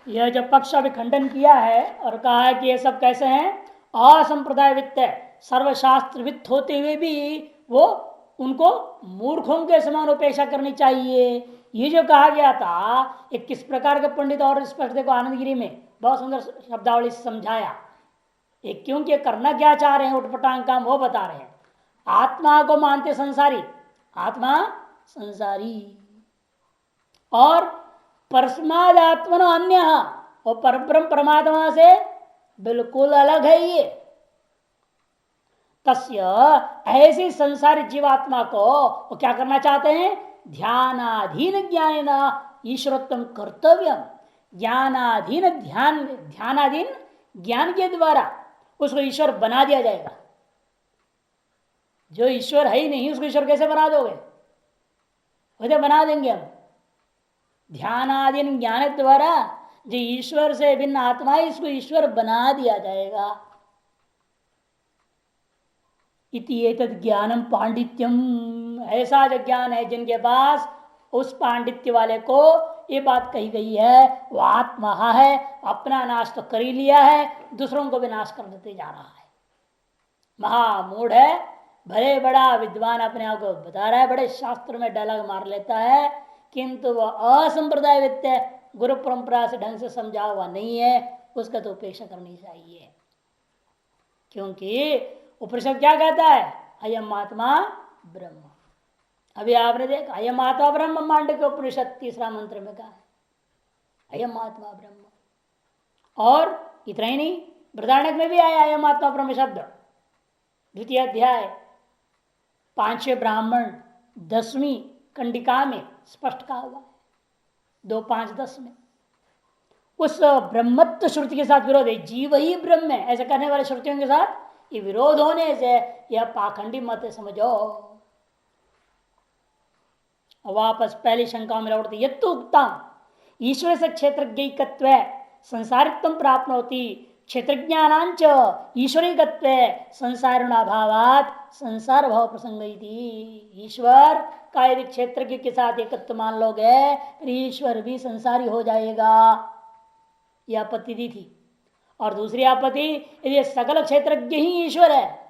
यह जो पक्ष अभी खंडन किया है और कहा है कि ये सब कैसे हैं, असंप्रदाय वित्त है, सर्वशास्त्र वित्त होते हुए भी वो उनको मूर्खों के समान उपेक्षा करनी चाहिए। ये जो कहा गया था, ये किस प्रकार के पंडित और स्पष्ट देखो आनंदगिरी में बहुत सुंदर शब्दावली से समझाया। ये क्योंकि करना क्या चाह रहे हैं, उठपटांग काम वो बता रहे हैं। आत्मा को मानते संसारी, आत्मा संसारी, और परस्मादात्मन अन्य, और परब्रह्म परमात्मा से बिल्कुल अलग है ये। तस्य ऐसी संसारी जीवात्मा को वो क्या करना चाहते हैं, ध्यानाधीन ज्ञान ईश्वरोत्तम कर्तव्य, ज्ञानाधीन ध्यान, ध्यानाधीन ज्ञान के द्वारा उसको ईश्वर बना दिया जाएगा। जो ईश्वर है ही नहीं उसको ईश्वर कैसे बना दोगे, वैसे बना देंगे हम। ध्यानाधीन ज्ञान द्वारा जो ईश्वर से भिन्न आत्मा है इसको ईश्वर बना दिया जाएगा। इति एतद् ज्ञानम पांडित्यम, ऐसा जो ज्ञान है जिनके पास उस पांडित्य वाले को ये बात कही गई है, वो आत्मा है, अपना नाश तो कर ही लिया है, दूसरों को भी नाश कर देते जा रहा है। महामूढ़ है, भले बड़ा विद्वान अपने आप को बता रहा है, बड़े शास्त्र में डायलॉग मार लेता है, किंतु वह असंप्रदाय वित्त गुरु परंपरा से ढंग से समझा हुआ नहीं है, उसका तो उपेक्षा करनी चाहिए। क्योंकि उपनिषद क्या कहता है, अयम आत्मा ब्रह्म। अभी आपने देखा अयम आत्मा ब्रह्म, मांडव्य उपनिषद तीसरा मंत्र में कहा है अयम आत्मा ब्रह्म। और इतना ही नहीं, बृहदारण्यक में भी आया अयम आत्मा ब्रह्म शब्द, द्वितीय अध्याय 5वें ब्राह्मण 10वीं कंडिका में स्पष्ट कहा हुआ है, 2:5-10 में। उस ब्रह्मत्व श्रुति के साथ विरोध है, जीव ही ब्रह्म है ऐसे कहने वाले श्रुतियों के साथ ये विरोध होने से यह पाखंडी मत समझो। वापस पहली शंका में लौटती, यत्तु उक्तम ईश्वर से क्षेत्रज्ञत्व संसारित्व प्राप्त होती, क्षेत्रज्ञानांच ईश्वरीगत्व संसारणाभावात संसार भाव प्रसंग। ईश्वर का यदि क्षेत्र के साथ एकत्व मान लोगे फिर ईश्वर भी संसारी हो जाएगा, यह आपत्ति दी थी। और दूसरी आपत्ति, यदि सकल क्षेत्रज्ञ ही ईश्वर है,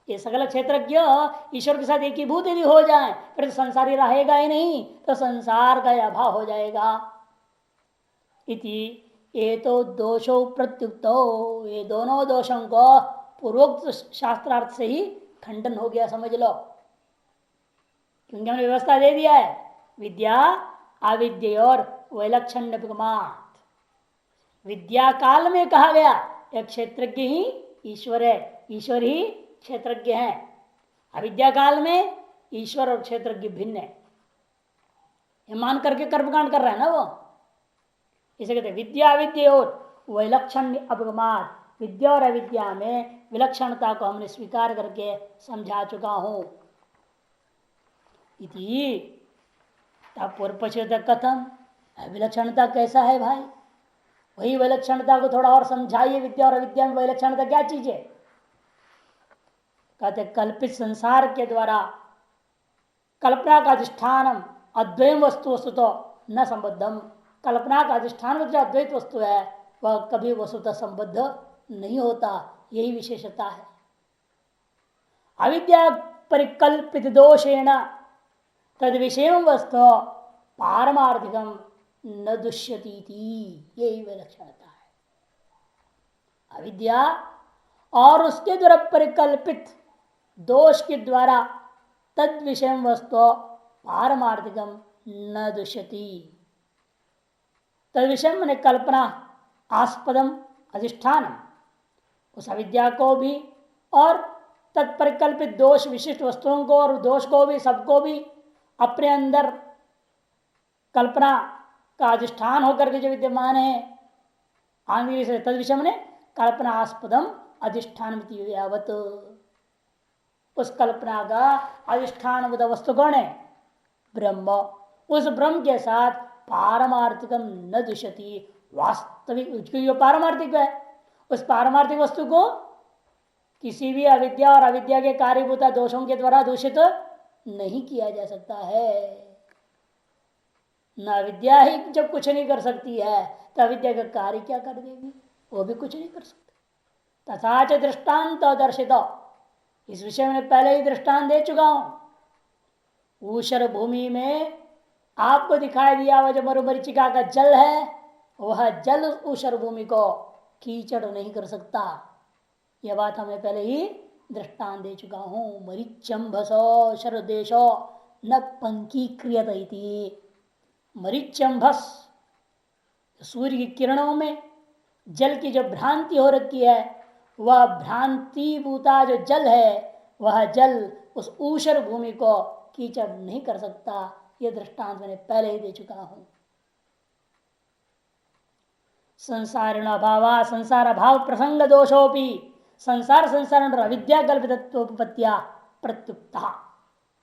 ये सकल क्षेत्रज्ञ ईश्वर के साथ एकीभूत यदि हो जाए फिर तो संसारी रहेगा ही नहीं, तो संसार का अभाव हो जाएगा। इति ये तो दोषो प्रत्युक्तो, ये दोनों दोषों को पूर्वोक्त शास्त्रार्थ से ही खंडन हो गया समझ लो। क्योंकि हमने व्यवस्था दे दिया है, विद्या अविद्या और वैलक्षण्य उपगमात। विद्या काल में कहा गया यह क्षेत्रज्ञ ही ईश्वर है, ईश्वर ही क्षेत्रज्ञ है। अविद्या काल में ईश्वर और क्षेत्रज्ञ भिन्न है, ये मान करके कर्मकांड कर रहा है ना वो। इसे कहते हैं विद्या अविद्या और वैलक्षण्य अपगमात, विद्या और अविद्या में विलक्षणता को हमने स्वीकार करके समझा चुका हूं। इति पूर्व पश्चिम कथम, विलक्षणता कैसा है भाई, वही विलक्षणता को थोड़ा और समझाइए। विद्या और अविद्या में विलक्षणता क्या चीज है? कहते कल्पित संसार के द्वारा कल्पना का अधिष्ठान अद्वैत वस्तु वस्तु तो न संबद्धम, कल्पना का अधिष्ठान जो अद्वैत वस्तु है वह कभी वस्तुतः संबद्ध नहीं होता, यही विशेषता है। अविद्या परिकल्पित दोषेण तद विषय वस्तु पारमार्थिकम न दुष्यति, यही विलक्षणता है। अविद्या और उसके द्वारा परिकल्पित दोष के द्वारा तद विषय वस्तु पारमार्थिकम न दुष्यति, तद विषय मैंने कल्पना आस्पदम अधिष्ठानम, उस अविद्या को भी और तत्परिकल्पित दोष विशिष्ट वस्तुओं को और दोष को भी सबको भी अपने अंदर कल्पना का अधिष्ठान होकर के जो विद्यमान है, आंग्री से तद विषय में कल्पना आस्पदम अधिष्ठान, उस कल्पना का अधिष्ठान वस्तु कौन है? ब्रह्म। उस ब्रह्म के साथ पारमार्थिकम न दुष्यति, वास्तविक जो पारमार्थिक है उस पारमार्थिक वस्तु को किसी भी अविद्या और अविद्या के कार्यभूता दोषों के द्वारा दूषित नहीं किया जा सकता है। न अविद्या ही जब कुछ नहीं कर सकती है तो अविद्या का कार्य क्या कर देगी? वो भी कुछ नहीं कर सकते। तथा च दृष्टांत दर्शित, इस विषय में पहले ही दृष्टांत दे चुका हूं। ऊषर भूमि में आपको दिखाई दिया वह जो मरुमरीचिका का जल है, वह जल ऊषर भूमि को कीचड़ नहीं कर सकता। यह बात हमने पहले ही दृष्टांत दे चुका हूं। मरीचंभसो शरदेशो न पंकीक्रियत इति। मरीचंभस, सूर्य की किरणों में जल की जो भ्रांति हो रखी है, वह भ्रांतिभूता जो जल है, वह जल उस ऊषर भूमि को कीचड़ नहीं कर सकता। यह दृष्टांत मैंने पहले ही दे चुका हूं। संसारण अभाव, संसार अभाव प्रसंग दोषोपि संसार संसारण अविद्या कल्पितत्वोपत्या प्रत्युक्ता।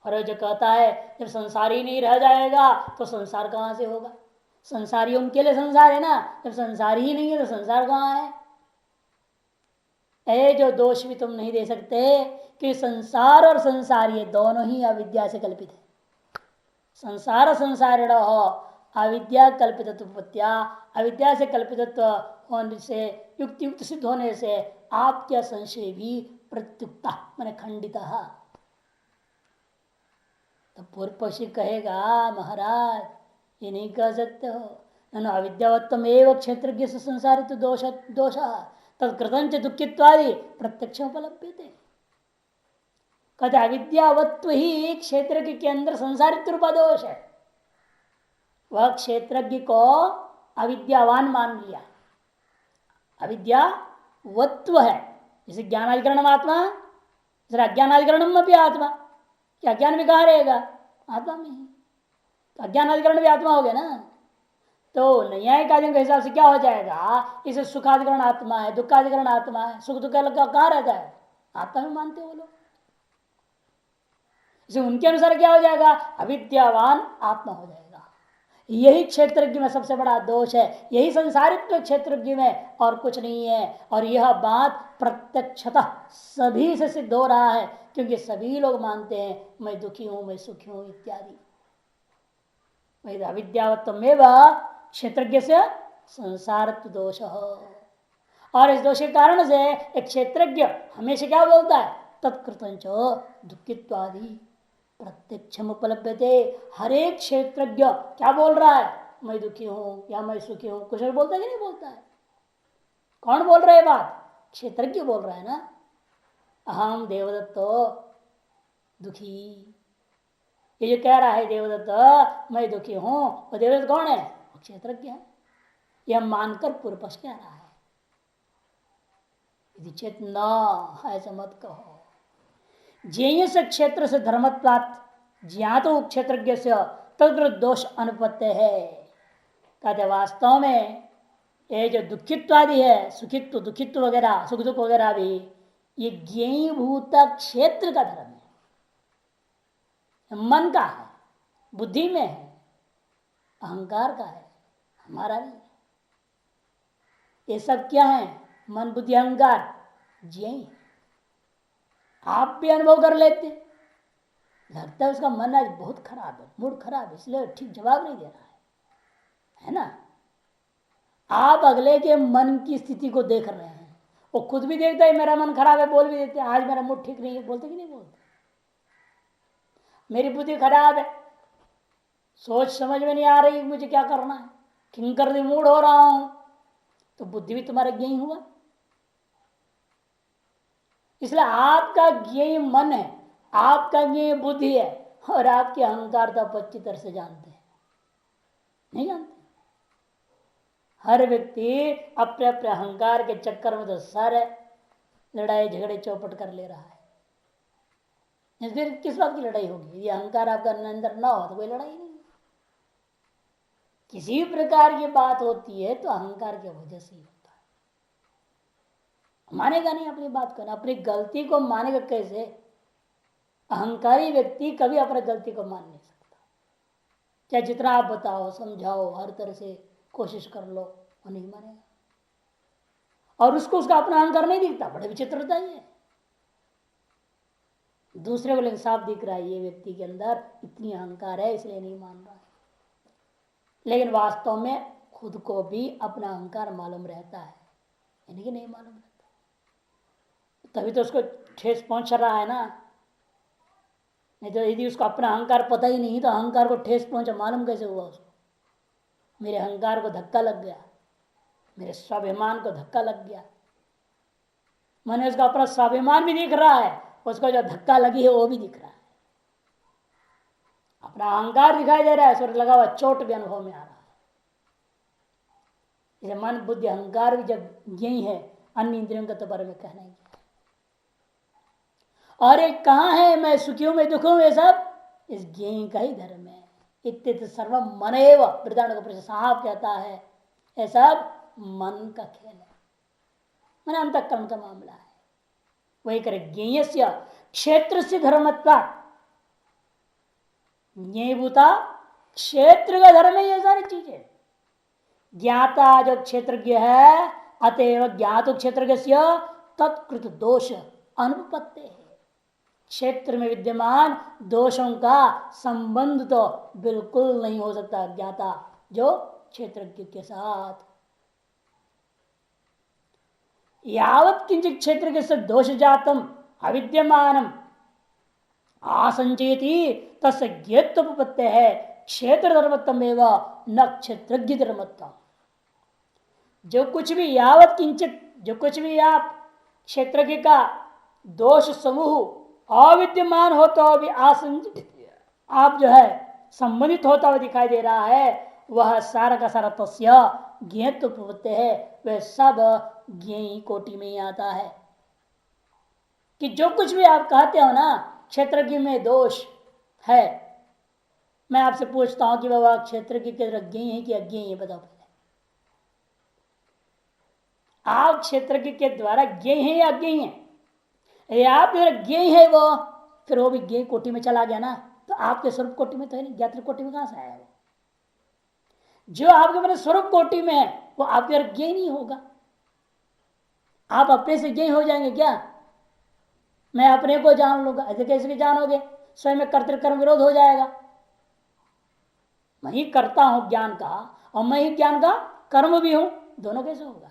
और जो कहता है जब संसार ही नहीं रह जाएगा तो संसार कहां से होगा? संसारियों के लिए संसार है ना, जब संसार ही नहीं है तो संसार कहां है? ये जो दोष भी तुम नहीं दे सकते कि संसार और संसार ये दोनों ही अविद्या से कल्पित है। संसार संसारिण अविद्या कल्पितत्वोपत्या, अविद्या से कल्पितत्व होने से युक्त युक्त सिद्ध होने से आपका संशय भी प्रत्युक्ता मैंने खंडित। तो पूर्व पक्षी कहेगा महाराज ये नहीं कह सकते हो, अविद्यावत्तम एवं क्षेत्र से संसारित दोष दोष तत्कृतंच दुखित्वादि प्रत्यक्ष उपलब्धते। कहते अविद्यावत्व ही क्षेत्र के अंदर संसारित रूपा दोष है। वह क्षेत्रज्ञ को अविद्यावान मान लिया, अविद्यावत्व है। जैसे ज्ञानाधिकरण आत्मा, जरा अज्ञानाधिकरण भी आत्मा, क्या अज्ञान भी कहाँ रहेगा? आत्मा में ही। तो अज्ञान अधिकरण भी आत्मा हो गया ना। तो न्यायिक आदमी के हिसाब से क्या हो जाएगा? इसे सुखाधिकरण आत्मा है, दुखाधिकरण आत्मा है, सुख दुख कहाँ रहता है? आत्मा में मानते हो लोग। इसे उनके अनुसार क्या हो जाएगा? अविद्यावान आत्मा हो जाएगा। यही क्षेत्रज्ञ में सबसे बड़ा दोष है, यही संसारित्व क्षेत्रज्ञ में और कुछ नहीं है। और यह बात प्रत्यक्षतः सभी से सिद्ध हो रहा है, क्योंकि सभी लोग मानते हैं मैं दुखी हूं, मैं सुखी हूं इत्यादि। अविद्यावत्तमेव क्षेत्रज्ञ से संसारत्व दोष। और इस दोष के कारण से एक क्षेत्रज्ञ हमेशा क्या बोलता है? तत्कृतंच दुखित्वादि प्रत्यक्षम उपलब्धते। हर एक क्षेत्रज्ञ क्या बोल रहा है? मैं दुखी हूं या मैं सुखी हूं। कुछ बोलता है कि नहीं बोलता है? कौन बोल रहा है बात? क्षेत्रज्ञ बोल रहा है ना। अहम देवदत्तो दुखी, ये जो कह रहा है देवदत्त मैं दुखी हूं, वो देवदत्त कौन है? क्षेत्रज्ञ है। यह मानकर पूर्व पक्ष कह रहा है यदि चेत न ऐसा मत कहो। जेय से क्षेत्र से धर्मत्वात् ज्ञात क्षेत्रज्ञ से तत्र दोष अनुपत्य है। कहते वास्तव में ये जो दुखित्वादि है, सुखित्व दुखित्व वगैरह सुख दुख वगैरह भी ये ज्ञेयभूत क्षेत्र का धर्म है, मन का है, बुद्धि में है, अहंकार का है, हमारा नहीं। ये सब क्या है? मन बुद्धि अहंकार ज्ञेय। आप भी अनुभव कर लेते, लगता है उसका मन आज बहुत खराब है, मूड खराब है, इसलिए ठीक जवाब नहीं दे रहा है ना। आप अगले के मन की स्थिति को देख रहे हैं, वो खुद भी देखता है मेरा मन खराब है, बोल भी देते हैं आज मेरा मूड ठीक नहीं है, बोलते कि नहीं बोलते? मेरी बुद्धि खराब है, सोच समझ में नहीं आ रही मुझे क्या करना है, किंकर मूड हो रहा हूं, तो बुद्धि भी तुम्हारा ज्ञेय हुआ। इसलिए आपका ज्ञेय मन है, आपका ज्ञेय बुद्धि है, और आपके अहंकार तो आप अच्छी तरह से जानते हैं, नहीं जानते? हर व्यक्ति अपने अपने अहंकार के चक्कर में तो सारे लड़ाई झगड़े चौपट कर ले रहा है। फिर किस बात की लड़ाई होगी? ये अहंकार आपका अंदर ना हो तो कोई लड़ाई नहीं। किसी भी प्रकार की बात होती है तो अहंकार की वजह से ही होता है। मानेगा नहीं अपनी बात को, अपनी गलती को मानेगा कैसे? अहंकारी व्यक्ति कभी अपनी गलती को मान नहीं सकता, चाहे जितना आप बताओ समझाओ हर तरह से कोशिश कर लो, वो नहीं मानेगा। और उसको उसका अपना अहंकार नहीं दिखता, बड़े विचित्रता ही है। दूसरे को लेकिन साफ दिख रहा है ये व्यक्ति के अंदर इतनी अहंकार है, इसलिए नहीं मान रहा है। लेकिन वास्तव में खुद को भी अपना अहंकार मालूम रहता है, यानी कि नहीं मालूम रहता, तभी तो उसको ठेस पहुंच रहा है ना। नहीं तो यदि उसको अपना अहंकार पता ही नहीं तो अहंकार को ठेस पहुंचा मालूम कैसे हुआ उसको? मेरे अहंकार को धक्का लग गया, मेरे स्वाभिमान को धक्का लग गया, मैंने उसका अपना स्वाभिमान भी दिख रहा है, उसको जो धक्का लगी है वो भी दिख रहा है, अपना अहंकार दिखाई दे रहा है, सुर लगा हुआ चोट भी अनुभव में आ रहा है। जैसे मन बुद्धि अहंकार भी जब यही है, अन्य इंद्रियों के तो बारे में कहना ही है। और एक कहाँ है मैं सुखी हूं मैं दुखी हूं, ये सब इस ज्ञेय का ही धर्म है। इत्य सर्व मन एव वृदान का साहब कहता है, ये सब मन का खेल है, मन अंतःकरण का मामला है। वही करे ज्ञेय क्षेत्र से धर्मत्वा, ज्ञेयभूता क्षेत्र का धर्म है ये सारी चीजें। ज्ञाता जो क्षेत्रज्ञ है, अतएव ज्ञात क्षेत्रज्ञ तत्कृत दोष अनुपत्ति है। क्षेत्र में विद्यमान दोषों का संबंध तो बिल्कुल नहीं हो सकता ज्ञाता जो क्षेत्रज्ञ के साथ। यावत किंचित क्षेत्र से दोष जातम अविद्यमानम आसंचेती तस्य ज्ञेत्वोपत्ति है क्षेत्र धर्मत्म एवं न क्षेत्रज्ञ धर्मत्म। जो कुछ भी यावत किंचित, जो कुछ भी आप क्षेत्रज्ञ का दोष समूह अविद्यमान होता हुआ भी आसंचित आप जो है संबंधित होता हुआ दिखाई दे रहा है, वह सारा का सारा तस्य ज्ञेत्वोपत्ति है, वह सब ज्ञेय कोटि में ही आता है। कि जो कुछ भी आप कहते हो ना क्षेत्रज्ञ में दोष है, मैं आपसे पूछता हूं कि बाबा क्षेत्रज्ञ के ज्ञेय है कि अज्ञेय है, बताओ पहले। आप क्षेत्रज्ञ के द्वारा ज्ञेय है या अज्ञेय है? यदि आप ज्ञेय है वो, फिर वो भी ज्ञेय कोटि में चला गया ना, तो आपके स्वरूप कोटि में तो है नहीं, ज्ञात कोटि में कहां से आया वो? जो आपके अपने स्वरूप कोटि में है वो आपके ज्ञेय नहीं होगा। आप अपने से ज्ञेय हो जाएंगे क्या? मैं अपने को जान लूंगा, ऐसे कैसे जानोगे? स्वयं में कर्तृकर्म विरोध हो जाएगा। मैं ही करता हूं ज्ञान का और मैं ही ज्ञान का कर्म भी हूं, दोनों कैसे होगा?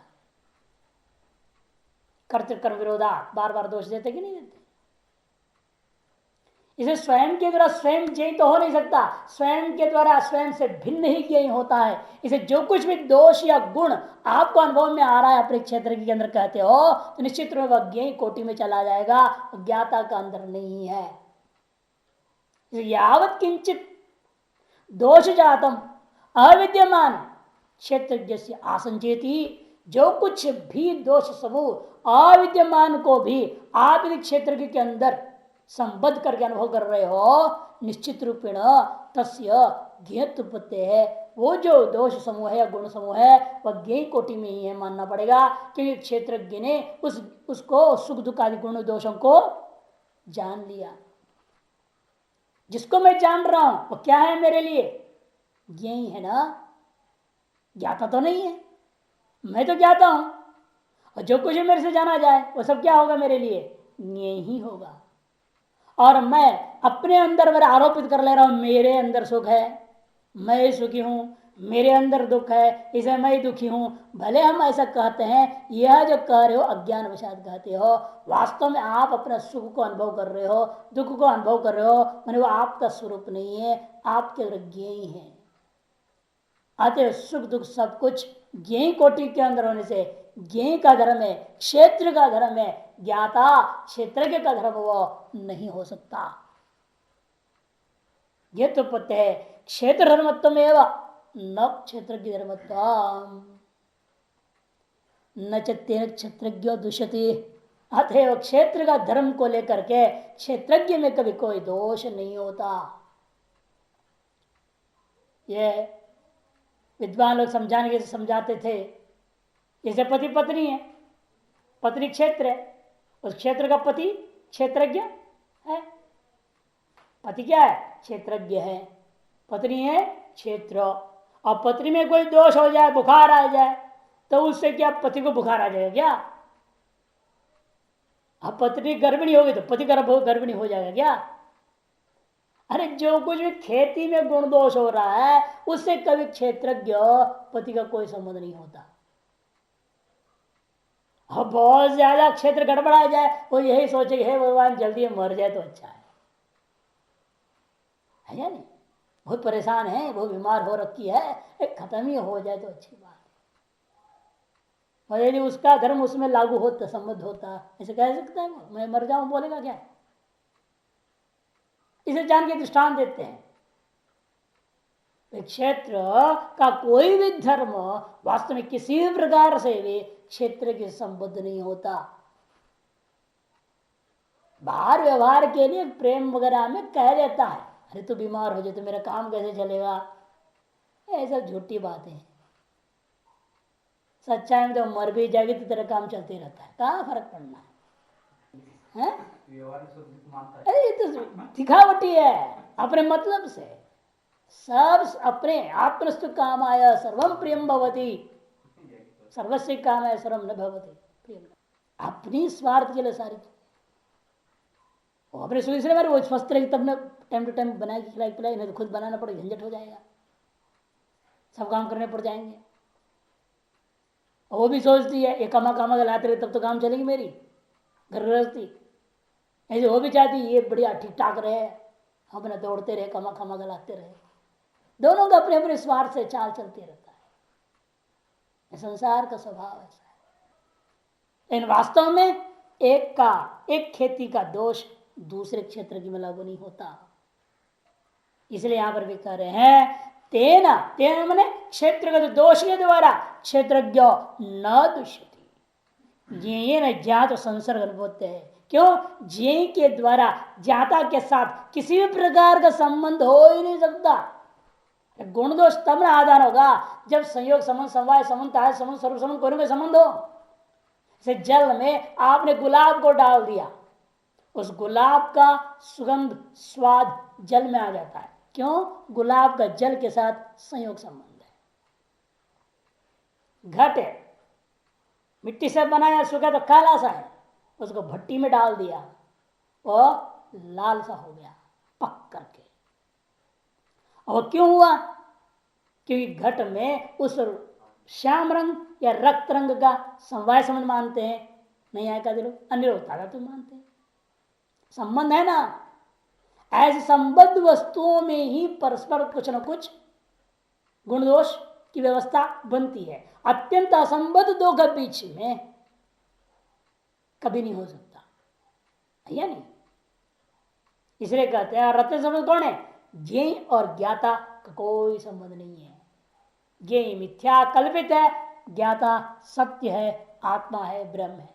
कर्तृकर्म विरोधा बार बार दोष देते कि नहीं देते? इसे स्वयं के द्वारा स्वयं ज्ञेय तो हो नहीं सकता, स्वयं के द्वारा स्वयं से भिन्न ही ज्ञेय होता है। इसे जो कुछ भी दोष या गुण आपको अनुभव में आ रहा है अपने क्षेत्र के अंदर कहते हो, तो निश्चित रूप से ज्ञेय कोटि में चला जाएगा, ज्ञाता का अंदर नहीं है। यावत किंचित दोष जातम अविद्यमान क्षेत्रज्ञ से आसंचेती, जो कुछ भी दोष समूह अविद्यमान को भी आप यदि क्षेत्र के अंदर संबद्ध करके अनुभव कर रहे हो, निश्चित रूपेण तस्य ज्ञेत्वोपत्ति है। वो जो दोष समूह है या गुण समूह है वह ज्ञेय कोटि में ही है मानना पड़ेगा, क्योंकि क्षेत्रज्ञ ने उसको सुख दुख आदि गुण दोषों को जान लिया। जिसको मैं जान रहा हूं वो क्या है मेरे लिए? ज्ञेय है ना, ज्ञाता तो नहीं है। मैं तो ज्ञाता हूं, और जो कुछ मेरे से जाना जाए वो सब क्या होगा मेरे लिए? ज्ञेय ही होगा। और मैं अपने अंदर मेरा आरोपित कर ले रहा हूं, मेरे अंदर सुख है, मैं सुखी हूं, मेरे अंदर दुख है इसे मैं दुखी हूं। भले हम ऐसा कहते हैं, यह जो कह रहे हो अज्ञान वशात कहते हो, वास्तव में आप अपना सुख को अनुभव कर रहे हो, दुख को अनुभव कर रहे हो, मैंने वो आपका स्वरूप नहीं है, आपके ज्ञेय है। अतः सुख दुख सब कुछ ज्ञेय कोटि के अंदर होने से ज्ञेय का धर्म है, क्षेत्र का धर्म है, ज्ञाता क्षेत्रज्ञ का धर्म वो नहीं हो सकता। ये तो पत्य है क्षेत्र धर्मत्व एवं न क्षेत्रज्ञ धर्मत्व न तेन क्षेत्रज्ञ दुष्यति। अतएव क्षेत्र का धर्म को लेकर के क्षेत्रज्ञ में कभी कोई दोष नहीं होता। ये विद्वान लोग समझाने के समझाते थे, जैसे पति पत्नी है, पत्नी क्षेत्र है, उस क्षेत्र का पति क्षेत्रज्ञ है। पति क्या है? क्षेत्रज्ञ है, पत्नी है क्षेत्र। और पत्नी में कोई दोष हो जाए, बुखार आ जाए, तो उससे क्या पति को बुखार आ जाएगा क्या? अब पत्नी गर्भिणी होगी तो पति गर्भिणी हो जाएगा क्या? अरे जो कुछ भी खेती में गुण दोष हो रहा है उससे कभी क्षेत्रज्ञ पति का कोई संबंध नहीं होता। अब बहुत ज्यादा क्षेत्र गड़बड़ा जाए वो यही सोचे हे भगवान जल्दी मर जाए तो अच्छा है या नहीं। बहुत परेशान है, बहुत बीमार हो रखी है, एक खत्म ही हो जाए तो अच्छी बात है। और यदि उसका धर्म उसमें लागू होता, संबद्ध होता, ऐसे कह सकता है वो मैं मर जाऊं बोलेगा क्या। इसे जान के दृष्टांत देते हैं क्षेत्र का कोई भी धर्म वास्तव में किसी भी प्रकार से भी क्षेत्र के संबद्ध नहीं होता। बाहर व्यवहार के लिए प्रेम वगैरह में कह देता है अरे तू बीमार हो जाए तो मेरा काम कैसे चलेगा, ऐसा झूठी बात है। सच्चाई में तो मर भी जाएगी तो तेरा काम चलते रहता है, कहाँ फर्क पड़ना है? अरे ये तो दिखावटी है अपने मतलब से। सब अपने आत्मस्तु काम आया सर्वम प्रियम भवती, सर्वस्व काम है सर्वम न भवती प्रियम। अपनी स्वार्थ के लिए सारी अपने सुई बार वो स्वस्थ रहेगी तब न टाइम टू टाइम बना के खिलाई पिलाई, नहीं तो खुद बनाना पड़ेगा, झंझट हो जाएगा, सब काम करने पड़ जाएंगे। वो भी सोचती है ये कमा कमा के लाते रहे तब तो काम चलेगी मेरी घर गृहस्थी, ऐसे वो भी चाहती ये बढ़िया ठीक ठाक रहे, अपना दौड़ते रहे कमा कमा के लाते रहे। दोनों का अपने अपने स्वार्थ से चाल चलते रहता है, संसार का स्वभाव ऐसा है। इन वास्तव में एक खेती का दोष दूसरे क्षेत्र की में लागू नहीं होता। इसलिए यहां पर भी कह रहे हैं तेना तेना मैंने क्षेत्रगत दोष के द्वारा क्षेत्रज्ञ न दुष्यति, ये न ज्ञात संसर्ग अनुभवते है। क्यों? जे के द्वारा ज्ञाता के साथ किसी भी प्रकार का संबंध हो ही नहीं सकता। गुण दोष तब न आधार होगा जब संयोग संबंध समवाय संबंध आय संबंध स्वरूप संबंध कोई में संबंध हो। जैसे जल में आपने गुलाब को डाल दिया, उस गुलाब का सुगंध स्वाद जल में आ जाता है। क्यों? गुलाब का जल के साथ संयोग संबंध है। घट है मिट्टी से बनाया, सूखा तो काला सा है, उसको भट्टी में डाल दिया वो लाल सा हो गया पक करके। और क्यों हुआ? क्योंकि घट में उस श्याम रंग या रक्त रंग का समवाय संबंध मानते हैं, नहीं आएगा लोग अनिरोधता का तो मानते हैं, संबंध है ना। ऐसे संबद्ध वस्तुओं में ही परस्पर कुछ न कुछ गुण दोष की व्यवस्था बनती है। अत्यंत असंबद्ध दो के बीच में कभी नहीं हो सकता, या नहीं। इसलिए कहते हैं रत्न संबंध कौन है? ज्ञेय और ज्ञाता का कोई संबंध नहीं है। ज्ञेय मिथ्या कल्पित है, ज्ञाता सत्य है, आत्मा है, ब्रह्म है।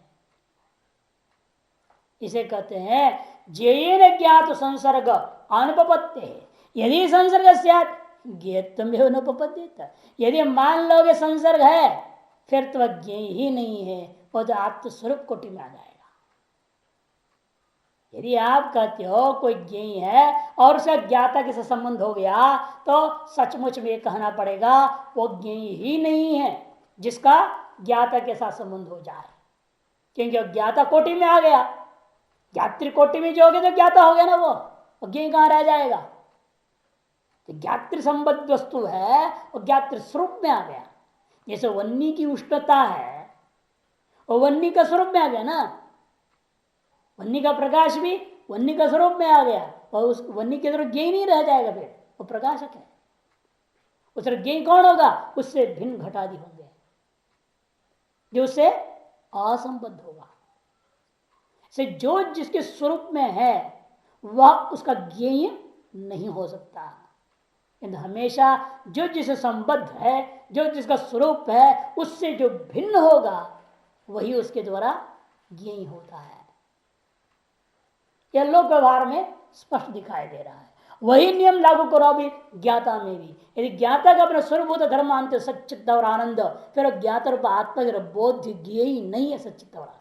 इसे कहते हैं ज्ञेय ज्ञात संसर्ग अनुपपत्ति है। यदि संसर्ग सैत् ज्ञेयत्वम एव अनुपपद्येत, यदि मान लोगे संसर्ग है फिर तो वह ज्ञेय ही नहीं है, वो तो आत्मस्वरूप कोटि में आ जाएगा। यदि आप कहते हो कोई ज्ञेय है और उसका ज्ञाता के साथ संबंध हो गया तो सचमुच में कहना पड़ेगा वो ज्ञेय ही नहीं है जिसका ज्ञाता के साथ संबंध हो जाए, क्योंकि वो ज्ञाता कोटि में आ गया। ज्ञात्री कोटि में जो हो गया तो ज्ञाता हो गया ना, वो ज्ञेय कहां रह जाएगा? तो ज्ञात्री संबद्ध वस्तु है वो ज्ञात्री स्वरूप में आ गया। जैसे वन्नी की उष्णता है वो वन्नी का स्वरूप में आ गया ना, वन्नी का प्रकाश भी वन्नी का स्वरूप में आ गया और उस वन्नी के तरफ ज्ञेय नहीं रह जाएगा, फिर वो प्रकाशक है। उस ज्ञेय कौन होगा? उससे भिन्न घटादि होंगे जो उससे असंबद्ध होगा। से जो जिसके स्वरूप में है वह उसका ज्ञेय नहीं हो सकता। हमेशा जो जिससे संबद्ध है, जो जिसका स्वरूप है, उससे जो भिन्न होगा वही उसके द्वारा ज्ञेय होता है। यह लोक व्यवहार में स्पष्ट दिखाई दे रहा है। वही नियम लागू करो अभी ज्ञाता में भी। यदि ज्ञाता का अपना स्वरूप धर्म मानते सच्चित और आनंद, फिर ज्ञाता रूप आत्मा का बोध ज्ञेय नहीं है। सच्चित और आनंद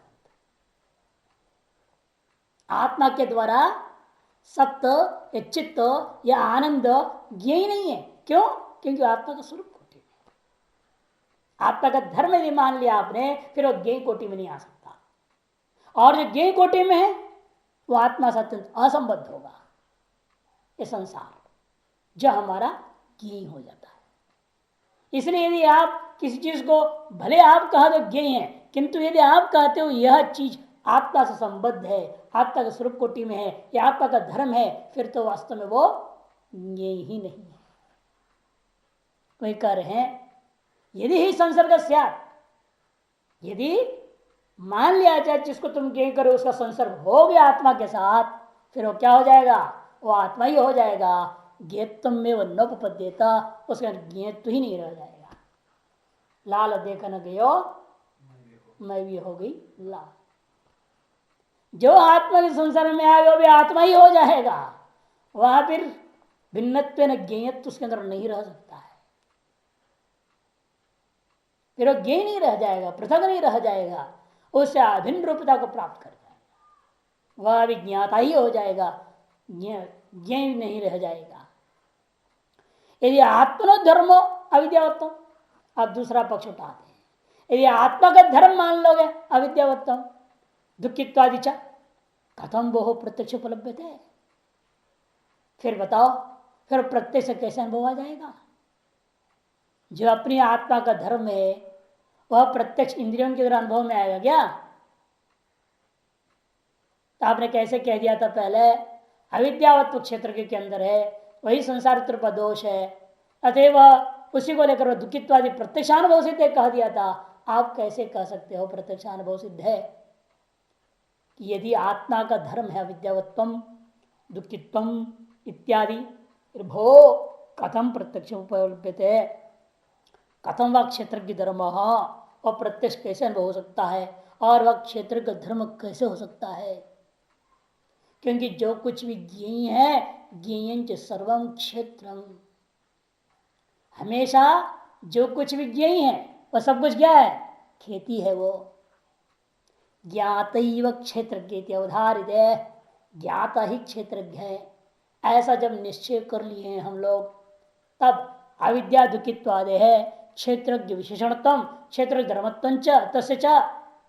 आत्मा के द्वारा सत्य या चित्त या आनंद ज्ञेय नहीं है। क्यों? क्योंकि आत्मा का स्वरूप कोटि में, आत्मा का धर्म यदि मान लिया आपने फिर वो ज्ञेय कोटि में नहीं आ सकता। और जो ज्ञेय कोटि में है वो आत्मा से अत्यंत असंबद्ध होगा। ये संसार जो हमारा ज्ञेय हो जाता है। इसलिए यदि आप किसी चीज को भले आप कहा तो ज्ञेय है, किंतु यदि आप कहते हो यह चीज आत्मा से संबद्ध है, आत्मा के स्वरूप कोटि में है, या आत्मा का धर्म है, फिर तो वास्तव में वो ज्ञेय ही नहीं है। कोई कह रहे हैं यदि ही संसर्ग स्यात्, यदि मान लिया जाए जिसको तुम ज्ञेय करो उसका संसर्ग हो गया आत्मा के साथ, फिर वो क्या हो जाएगा? वो आत्मा ही हो जाएगा। ज्ञेयत्व में वो नोपपद्येता, उसका ज्ञेयत्व ही नहीं रह जाएगा। लाल देखा न गयो मैं भी हो गई लाल। जो आत्मा के संसार में आएगा वो भी आत्मा ही हो जाएगा। वहां फिर भिन्नत्व न ज्ञेयत्व उसके अंदर नहीं रह सकता है। फिर वो ज्ञेय नहीं रह जाएगा, पृथक नहीं रह जाएगा, उससे अभिन्न रूपता को प्राप्त कर जाएगा। वह भी ज्ञाता ही हो जाएगा, ज्ञेय नहीं रह जाएगा। यदि आत्मनो धर्मो अविद्यावत्तम, आप दूसरा पक्ष उठाते हैं। यदि आत्मा का धर्म मान लोगे अविद्यावत्तम दुखित्वादि च कथम वो प्रत्यक्ष उपलब्ध है, फिर बताओ फिर प्रत्यक्ष कैसे अनुभव आ जाएगा? जो अपनी आत्मा का धर्म है वह प्रत्यक्ष इंद्रियों के द्वारा अनुभव में आएगा क्या? तो आपने कैसे कह दिया था पहले, अविद्यावत्व क्षेत्र के अंदर है, वही संसार रूप दोष है, अतएव उसी को लेकर दुखित्वादि प्रत्यक्षानुभव सिद्ध कह दिया था। आप कैसे कह सकते हो प्रत्यक्षानुभव सिद्ध है? यदि आत्मा का धर्म है अविद्यावत्वम दुखित्वम इत्यादि, भो कथम प्रत्यक्ष उपलभ्यते, कथम वह क्षेत्र की धर्म और प्रत्यक्ष कैसे अनुभव हो सकता है, और वह क्षेत्र का धर्म कैसे हो सकता है? क्योंकि जो कुछ भी ज्ञेय है, ज्ञेय सर्वम क्षेत्रम, हमेशा जो कुछ भी ज्ञेय है वह सब कुछ क्या है? खेती है। वो ज्ञातैव क्षेत्रज्ञ अवधारित है, ज्ञाता ही क्षेत्रज्ञ है। ऐसा जब निश्चय कर लिए हैं हम लोग, तब अविद्या दुखित्वादे है क्षेत्रज्ञ विशेषणतम क्षेत्र धर्मत्व तस्य च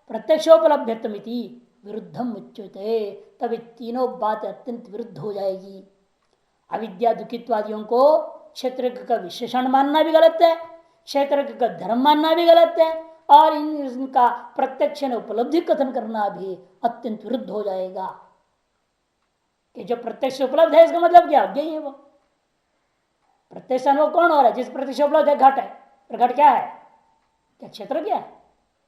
प्रत्यक्षोपलभ्यतमिति विरुद्धम उच्यते। तब तीनों बात अत्यंत विरुद्ध हो जाएगी। अविद्या दुखित्वादियों को क्षेत्र का विशेषण मानना भी गलत है, क्षेत्र का धर्म मानना भी गलत है, और इनका प्रत्यक्ष उपलब्धि कथन करना भी अत्यंत विरुद्ध हो जाएगा। कि जो प्रत्यक्ष उपलब्ध है इसका मतलब क्या? अज्ञेय है वो। प्रत्यक्ष अनुभव कौन हो रहा है? जिस प्रत्यक्ष उपलब्ध है घट है, पर घट क्या है? क्या क्षेत्र? क्या है?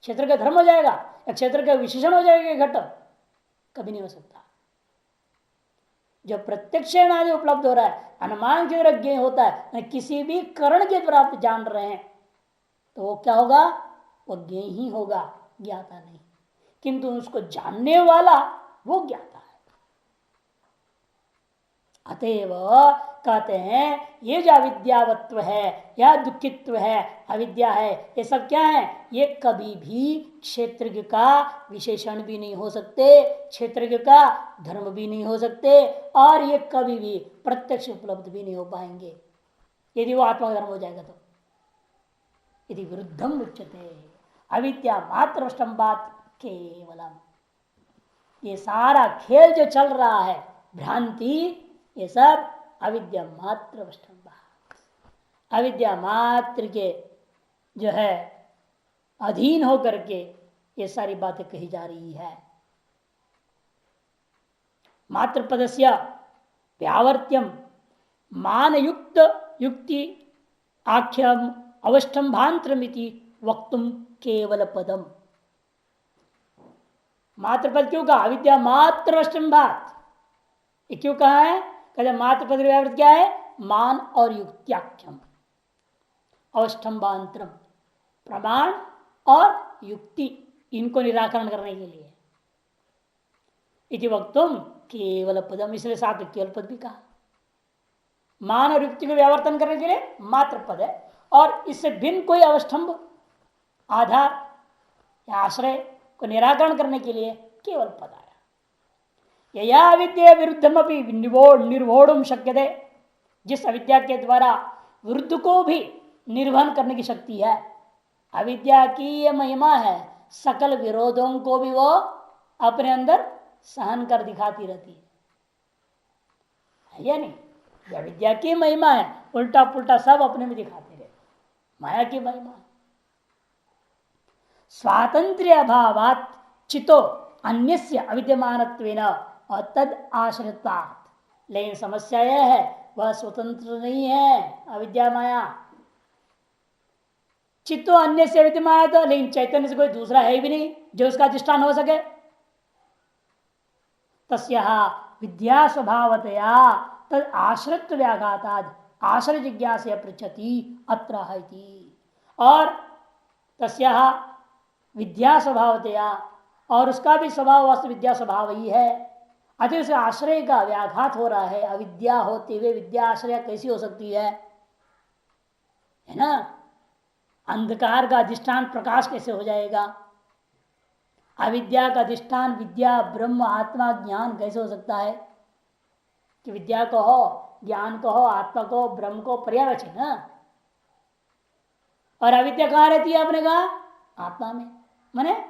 क्षेत्र का धर्म हो जाएगा या क्षेत्र का विशेषण हो जाएगा घट? कभी नहीं हो सकता। जो प्रत्यक्ष आदि उपलब्ध हो रहा है, अनुमान के द्वारा ज्ञेय होता है, किसी भी करण के द्वारा आप जान रहे हैं, तो वो क्या होगा? वो ज्ञेय ही होगा, ज्ञाता नहीं। किंतु उसको जानने वाला वो ज्ञाता है। अतएव कहते हैं ये जो अविद्यावत्व है या दुखित्व है, अविद्या है, ये सब क्या है? ये कभी भी क्षेत्रज्ञ का विशेषण भी नहीं हो सकते, क्षेत्रज्ञ का धर्म भी नहीं हो सकते, और ये कभी भी प्रत्यक्ष उपलब्ध भी नहीं हो पाएंगे यदि वो आत्मा धर्म हो जाएगा तो। यदि विरुद्धम उच्यते अविद्या मात्र अष्टम्बात केवलम, ये सारा खेल जो चल रहा है भ्रांति, ये सब अविद्या मात्र अष्टम्बा, अविद्या मात्र के जो है अधीन होकर के ये सारी बातें कही जा रही है। मात्र पदस्य व्यावर्त्यम मान युक्त युक्ति आख्यम अवष्टम्भांतरमिति वक्तुम केवल पदम। मात्र पद क्यों कहा? अविद्या मात्र अष्टम्भात, ये क्यों कहा है? कहते मात्र पद व्यावृत क्या है? मान और युक्त्याख्यम, अवष्टम्भांतरम, प्रमाण और युक्ति, इनको निराकरण करने के लिए। इति वक्तुम केवल पदम, इसलिए साथ केवल पद भी कहा। मान और युक्ति को व्यावर्तन करने के लिए मात्र पद है, और इससे भिन्न कोई अवष्टम्भ आधार या आश्रय को निराकरण करने के लिए केवल पद आया। यया अविद्या विरुद्धम अपनी निर्वोढ़ शक्य थे, जिस अविद्या के द्वारा विरुद्ध को भी निर्वहन करने की शक्ति है। अविद्या की यह महिमा है, सकल विरोधों को भी वो अपने अंदर सहन कर दिखाती रहती है या नहीं? विद्या की महिमा है, उल्टा पुल्टा सब अपने में दिखाते रहे, माया की महिमा। स्वातंत्र्य अभावात चितो अन्यस्य अविद्यमानत्वेन और तद आश्रितात्। लेकिन समस्या यह है वह स्वतंत्र नहीं है, अविद्या माया। चित्तो अन्य से विद्यमान तो, लेकिन चैतन्य से कोई दूसरा है भी नहीं जो उसका अधिष्ठान हो सके। तस्या विद्या स्वभावतया तद आश्रित व्याघाताद आश्रय जिज्ञासा पृछति अत्र। और तस्या विद्या स्वभावतया, और उसका भी स्वभाव वास्तव विद्या स्वभाव ही है, अतः उसे आश्रय का व्याघात हो रहा है। अविद्या होते हुए विद्या आश्रय कैसी हो सकती है ना? अंधकार का अधिष्ठान प्रकाश कैसे हो जाएगा? अविद्या का अधिष्ठान विद्या ब्रह्म आत्मा ज्ञान कैसे हो सकता है? कि विद्या को हो, ज्ञान को हो, आत्मा को, ब्रह्म को पर्यावचन ना। और अविद्या कहाँ रहती है? आपने कहा आत्मा में। माने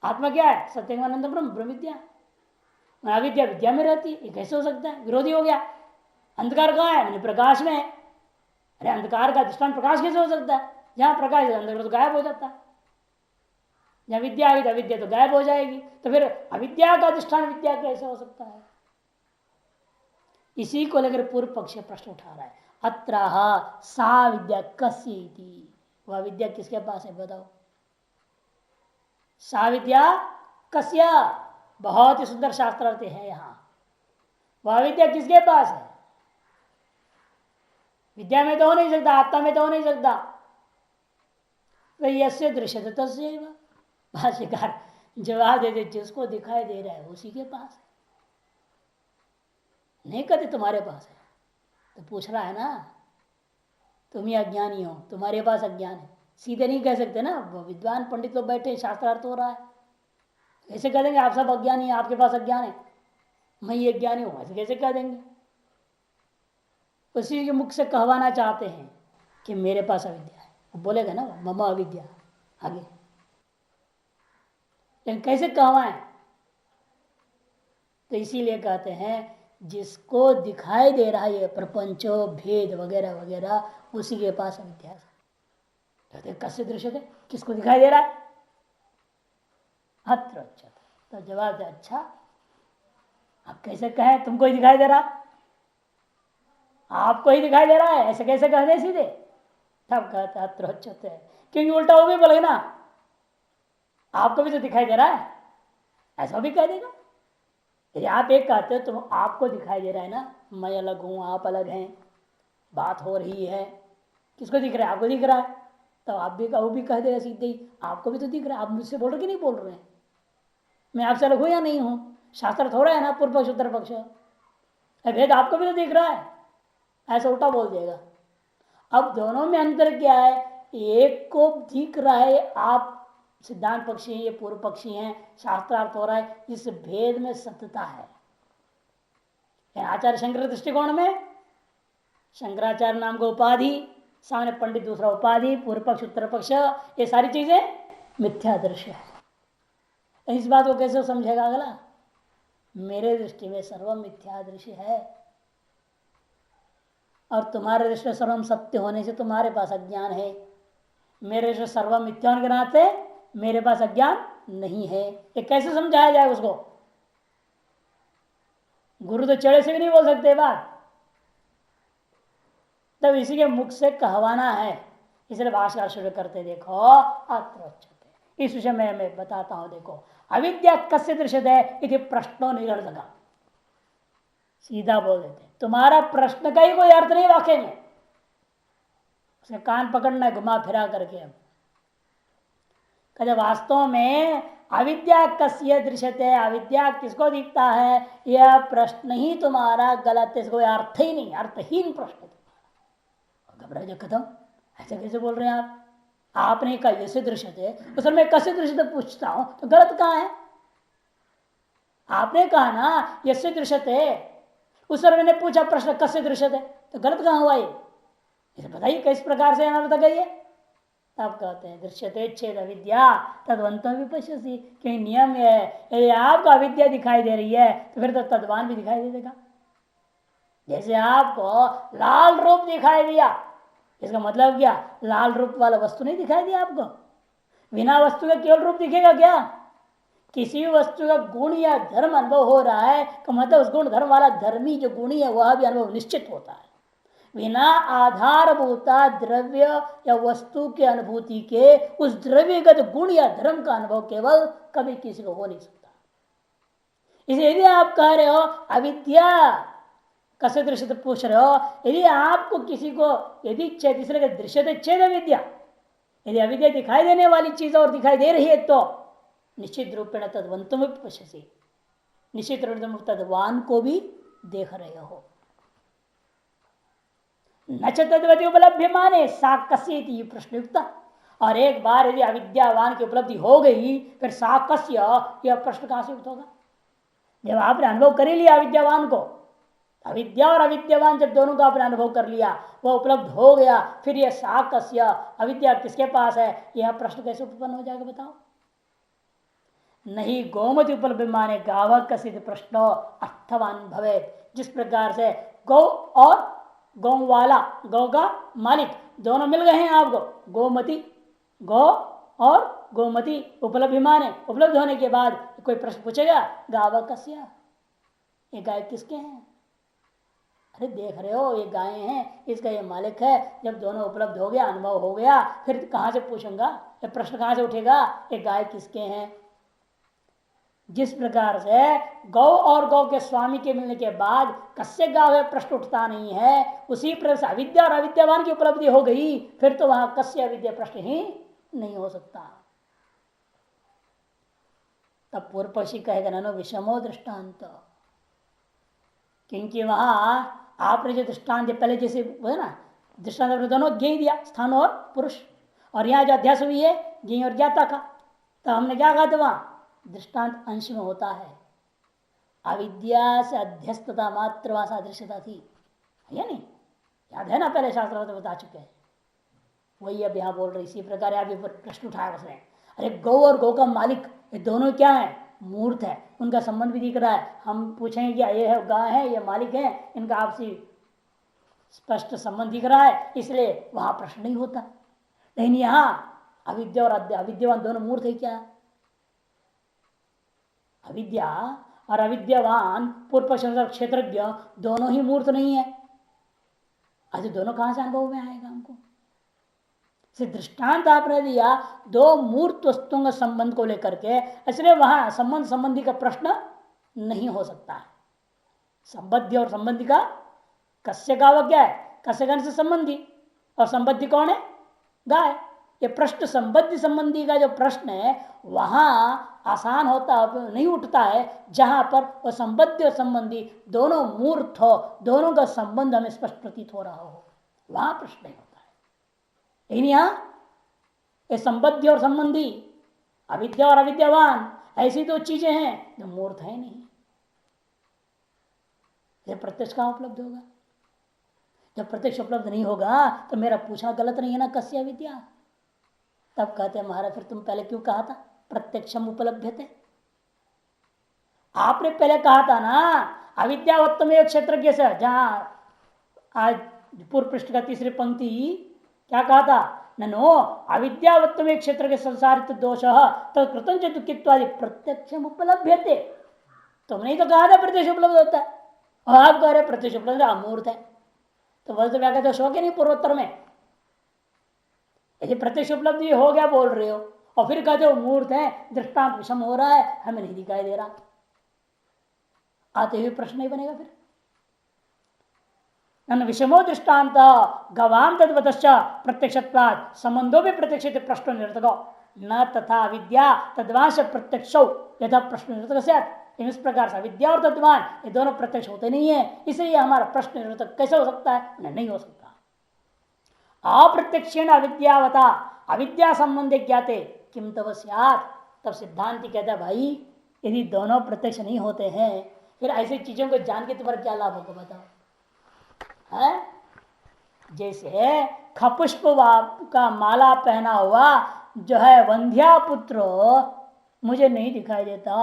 आत्मा क्या है? सत्यमानंद ब्रह्म, ब्रह्म विद्या। अविद्या विद्या में रहती है, ये कैसे हो सकता है? विरोधी हो गया। अंधकार कहाँ है? मैंने प्रकाश में है। अरे अंधकार का अधिष्ठान प्रकाश कैसे हो सकता है? जहां प्रकाश है अंधकार तो गायब हो जाता है। जहां विद्या आई तो अविद्या तो गायब हो जाएगी। तो फिर अविद्या का अधिष्ठान विद्या कैसे हो सकता है? इसी को लेकर पूर्व पक्ष प्रश्न उठा रहा है। अत्र सा विद्या कस्येति, वह विद्या किसके पास है बताओ? सा विद्या कस्य, बहुत ही सुंदर शास्त्रार्थ है यहां। वह विद्या किसके पास है? विद्या में तो हो नहीं सकता, आत्मा में तो हो नहीं सकता। तो यस्य दृश्यते तस्यैव, भाष्यकार जवाब दे दे जिसको दिखाई दे रहा है उसी के पास है। नहीं कहते तुम्हारे पास है, तो पूछ रहा है ना, तुम ही अज्ञानी हो, तुम्हारे पास अज्ञान है। सीधे नहीं कह सकते ना, विद्वान पंडित लोग बैठे शास्त्रार्थ हो रहा है, कैसे कह देंगे आप सब अज्ञानी है, आपके पास अज्ञान है, मैं ये अज्ञानी हूं, ऐसे कैसे कह देंगे? उसी के मुख से कहवाना चाहते हैं कि मेरे पास अविद्या है, वो बोलेगा ना मम अविद्या आगे, लेकिन कैसे कहवाएं? तो इसीलिए कहते हैं जिसको दिखाई दे रहा है ये प्रपंचो भेद वगैरह वगैरह, उसी के पास अविद्या है। कहते कैसे दृश्य थे, किसको दिखाई दे रहा है? अत्र। तो जवाब दे अच्छा अब कैसे कहे तुमको ही दिखाई दे रहा, आपको ही दिखाई दे रहा है, ऐसे कैसे कह दे सीधे? तब कहते अत्र, क्योंकि उल्टा वो भी बोले ना आपको भी तो दिखाई दे रहा है, ऐसा भी कह देगा। यदि आप एक कहते हो तो आपको दिखाई दे रहा है ना, मैं अलग हूं आप अलग हैं, बात हो रही है, किसको दिख रहा है? आपको दिख रहा है। तो आप भी वो भी कह देगा सीधे ही आपको भी तो दिख रहा है, आप मुझसे बोल रहे कि नहीं बोल रहे हैं? मैं आपसे अलग हूं या नहीं हूं? शास्त्र थोड़ा है ना पूर्व पक्ष उत्तर पक्ष, भेद आपको भी तो दिख रहा है, ऐसा उल्टा बोल देगा। अब दोनों में अंतर क्या है? एक को दिख रहा है, आप सिद्धांत पक्षी हैं, ये पूर्व पक्षी हैं, शास्त्रार्थ हो रहा है, इस भेद में सत्यता है। आचार्य शंकर दृष्टिकोण में शंकराचार्य नाम को उपाधि, सामने पंडित दूसरा उपाधि, पूर्व पक्ष उत्तर पक्ष, ये सारी चीजें मिथ्या दृश्य है। इस बात को कैसे समझेगा अगला? मेरे दृष्टि में सर्वम मिथ्या दृश्य है और तुम्हारे दृष्टि में सर्वम सत्य होने से तुम्हारे पास अज्ञान है। मेरे दृष्टि सर्वम मिथ्या होने के नाते मेरे पास अज्ञान नहीं है। ये कैसे समझाया जाए उसको? गुरु तो चढ़े से भी नहीं बोल सकते बात, तब इसी के मुख से कहवाना है। इसलिए भाषा शुरू करते देखो अत्र। इस विषय में मैं बताता हूं। देखो अविद्या कस्य दृश्यते इति प्रश्नो निरर्थक, सीधा बोल देते तुम्हारा प्रश्न का ही कोई अर्थ नहीं वाकई में, उसके कान पकड़ना है घुमा फिरा करके। अब कहते वास्तव में अविद्या कस्य दृश्यते, अविद्या किसको दिखता है, यह प्रश्न ही तुम्हारा गलत है, कोई अर्थ ही नहीं, अर्थहीन प्रश्न तुम्हारा। घबरा जो खत्म, ऐसे कैसे बोल रहे हैं आप? आपने कहा यसे दृश्यते, उस समय मैं कस्य दृश्यते पूछता हूं तो गलत कहां है? आपने कहा ना यसे दृश्यते, उस समय मैंने पूछा प्रश्न कस्य दृश्यते, तो गलत कहां हुआ? ये बताइए किस प्रकार से अनर्थ गई है। तब कहते हैं दृश्यते छेद अविद्या तद्वंतम विपश्यसि, क्योंकि नियम है यदि आपको अविद्या दिखाई दे रही है तो फिर तो तद्वान भी दिखाई दे देगा। जैसे आपको लाल रूप दिखाई दिया, इसका मतलब क्या, लाल रूप वाला वस्तु नहीं दिखाई दिया आपको। बिना वस्तु का केवल रूप दिखेगा क्या? किसी भी वस्तु का गुण या धर्म अनुभव हो रहा है तो मतलब उस गुण धर्म वाला धर्मी जो गुणी है वह भी अनुभव निश्चित होता है। बिना आधारभूता द्रव्य या वस्तु के अनुभूति के उस द्रव्यगत गुण या धर्म का अनुभव केवल कभी किसी को हो नहीं सकता। इसे यदि आप कह रहे हो अविद्या कसे दृश्य पूछ रहे हो, यदि आपको किसी को यदि तीसरे दृश्य चेद अविद्या, यदि अविद्या दिखाई देने वाली चीज और दिखाई दे रही है तो निश्चित रूपेण तद्वंतुम पश्यसि, निश्चित रूप तुम तद्वान को भी देख रहे हो। न च तद्वती उपलब्ध माने सा कस्य प्रश्न युक्त। और एक बार यदि अविद्यावान की उपलब्धि हो गई फिर सा कस्य, यह प्रश्न कहां से युक्त होगा? जब आपने अनुभव कर ही लिया अविद्यावान को, अविद्या और अविद्यावान जब दोनों का आपने अनुभव कर लिया, वह उपलब्ध हो गया, फिर यह सा कस्य, अविद्या किसके पास है, यह प्रश्न कैसे उत्पन्न हो जाएगा बताओ? नहीं गोमति उपलब्ध माने गाव कसित प्रश्न अर्थवान भवे। जिस प्रकार से गौ और गौ वाला, गौ का मालिक दोनों मिल गए हैं आपको, गोमति, गौ और गोमति उपलब्ध माने, उपलब्ध होने के बाद कोई प्रश्न पूछेगा गाव कस्य, ये गाय किसके हैं? अरे देख रहे हो ये गाय हैं, इसका ये मालिक है। जब दोनों उपलब्ध हो गया, अनुभव हो गया, फिर कहां से पूछूंगा, ये प्रश्न कहां से उठेगा, ये गाय किसके हैं? जिस प्रकार से गौ और गौ के स्वामी के मिलने के बाद कस्य गाव है प्रश्न उठता नहीं है, उसी प्रकार से अविद्या और अविद्यावान की उपलब्धि हो गई, फिर तो वहां कस्य अविद्या प्रश्न ही नहीं हो सकता। तब पूर्व पक्षी कहेगा ननो विषमो दृष्टांत, क्योंकि वहां आपने जो दृष्टांत पहले जैसे वो है ना, दृष्टांत दोनों ज्ञ दिया, स्थान और पुरुष, और यहाँ जो अध्यास हुई है ज्ञ और ज्ञाता का, तो हमने क्या कहा था वहां दृष्टांत अंश में होता है, अविद्या से अध्यस्तता मात्र वहां सादृश्यता थी, या नहीं? याद है ना, पहले शास्त्र में बता चुके हैं, वही अब यहाँ बोल रहे। इसी प्रकार अभी प्रश्न उठाया उसने, अरे गौ और गौ का मालिक ये दोनों क्या है, मूर्त है, उनका संबंध भी दिख रहा है, हम पूछेंगे कि ये है गाय है, ये मालिक है, इनका आपसी स्पष्ट संबंध दिख रहा है, इसलिए वहां प्रश्न नहीं होता। लेकिन यहाँ अविद्या और अविद्यावान दोनों मूर्त है क्या? अविद्या और अविद्यावान पूर्व क्षेत्रज्ञ दोनों ही मूर्त नहीं है, अरे दोनों कहां से अनुभव में आएगा हमको? दृष्टांत आपने दिया दो मूर्त वस्तुओं के संबंध को लेकर के, इसलिए वहां संबंध संबंधी का प्रश्न नहीं हो सकता है। संबंधी और संबंधी का कस्य गाव क्या है, कस्य गण से संबंधी, और संबंधी कौन है, गाय। ये प्रश्न संबंधी संबंधी का जो प्रश्न है वहां आसान होता नहीं उठता है जहां पर वो संबंधी और संबंधी दोनों मूर्त हो, दोनों का संबंध हमें स्पष्ट प्रतीत हो रहा हो, वहां प्रश्न नहीं होता है। लेकिन यहां ये संबंधी और संबंधी, अविद्या और अविद्यावान, ऐसी दो चीजें हैं जो मूर्त है नहीं, ये प्रत्यक्ष कहां उपलब्ध होगा? जब प्रत्यक्ष उपलब्ध नहीं होगा तो मेरा पूछना गलत नहीं है ना, कस्य अविद्या? तब कहते हैं महाराज फिर तुम पहले क्यों कहा था प्रत्यक्षम उपलब्धते? आपने पहले कहा था ना अविद्यावत्तम क्षेत्र के से, जहां आज पूर्व पृष्ठ का तीसरी पंक्ति क्या कहा था, ननो अविद्यावत्तम क्षेत्र के संसारित दोष तो कृतंच दुखित्वादि प्रत्यक्षम उपलब्धते। तुमने तो कहा था प्रत्यक्ष उपलब्ध होता है, और आप कह रहे प्रत्यक्ष उपलब्ध अमूर्त है, तो वह तो क्या कहते शोक है नहीं पूर्वोत्तर में। यदि प्रत्यक्ष उपलब्धि हो गया बोल रहे हो और फिर कहते हो मूर्त है, दृष्टांत विषम हो रहा है, हमें नहीं दिखाई दे रहा, आते हुए प्रश्न नहीं बनेगा फिर। विषमो दृष्टान्त गवाम तद्वतश्च प्रत्यक्षत्वात् संबंधों में प्रत्यक्ष प्रश्न निरर्थको न तथा विद्या तद्वांश प्रत्यक्ष यथा प्रश्न निरर्थक स्यात्। इस प्रकार से विद्या और तद्वान ये दोनों प्रत्यक्ष होते नहीं है, इसलिए हमारा प्रश्न निरर्थक कैसे हो सकता है? नहीं हो सकता। अप्रत्यक्षेण अविद्यावता अविद्या संबंधे ज्ञाते किम तव स्यात्। तब सिद्धांति कहता है भाई यदि दोनों प्रत्यक्ष नहीं होते हैं फिर ऐसी चीजों को जान के तुम्हारा क्या लाभ होगा बताओ? है जैसे खपुष्प का माला पहना हुआ जो है वंध्या पुत्र मुझे नहीं दिखाई देता,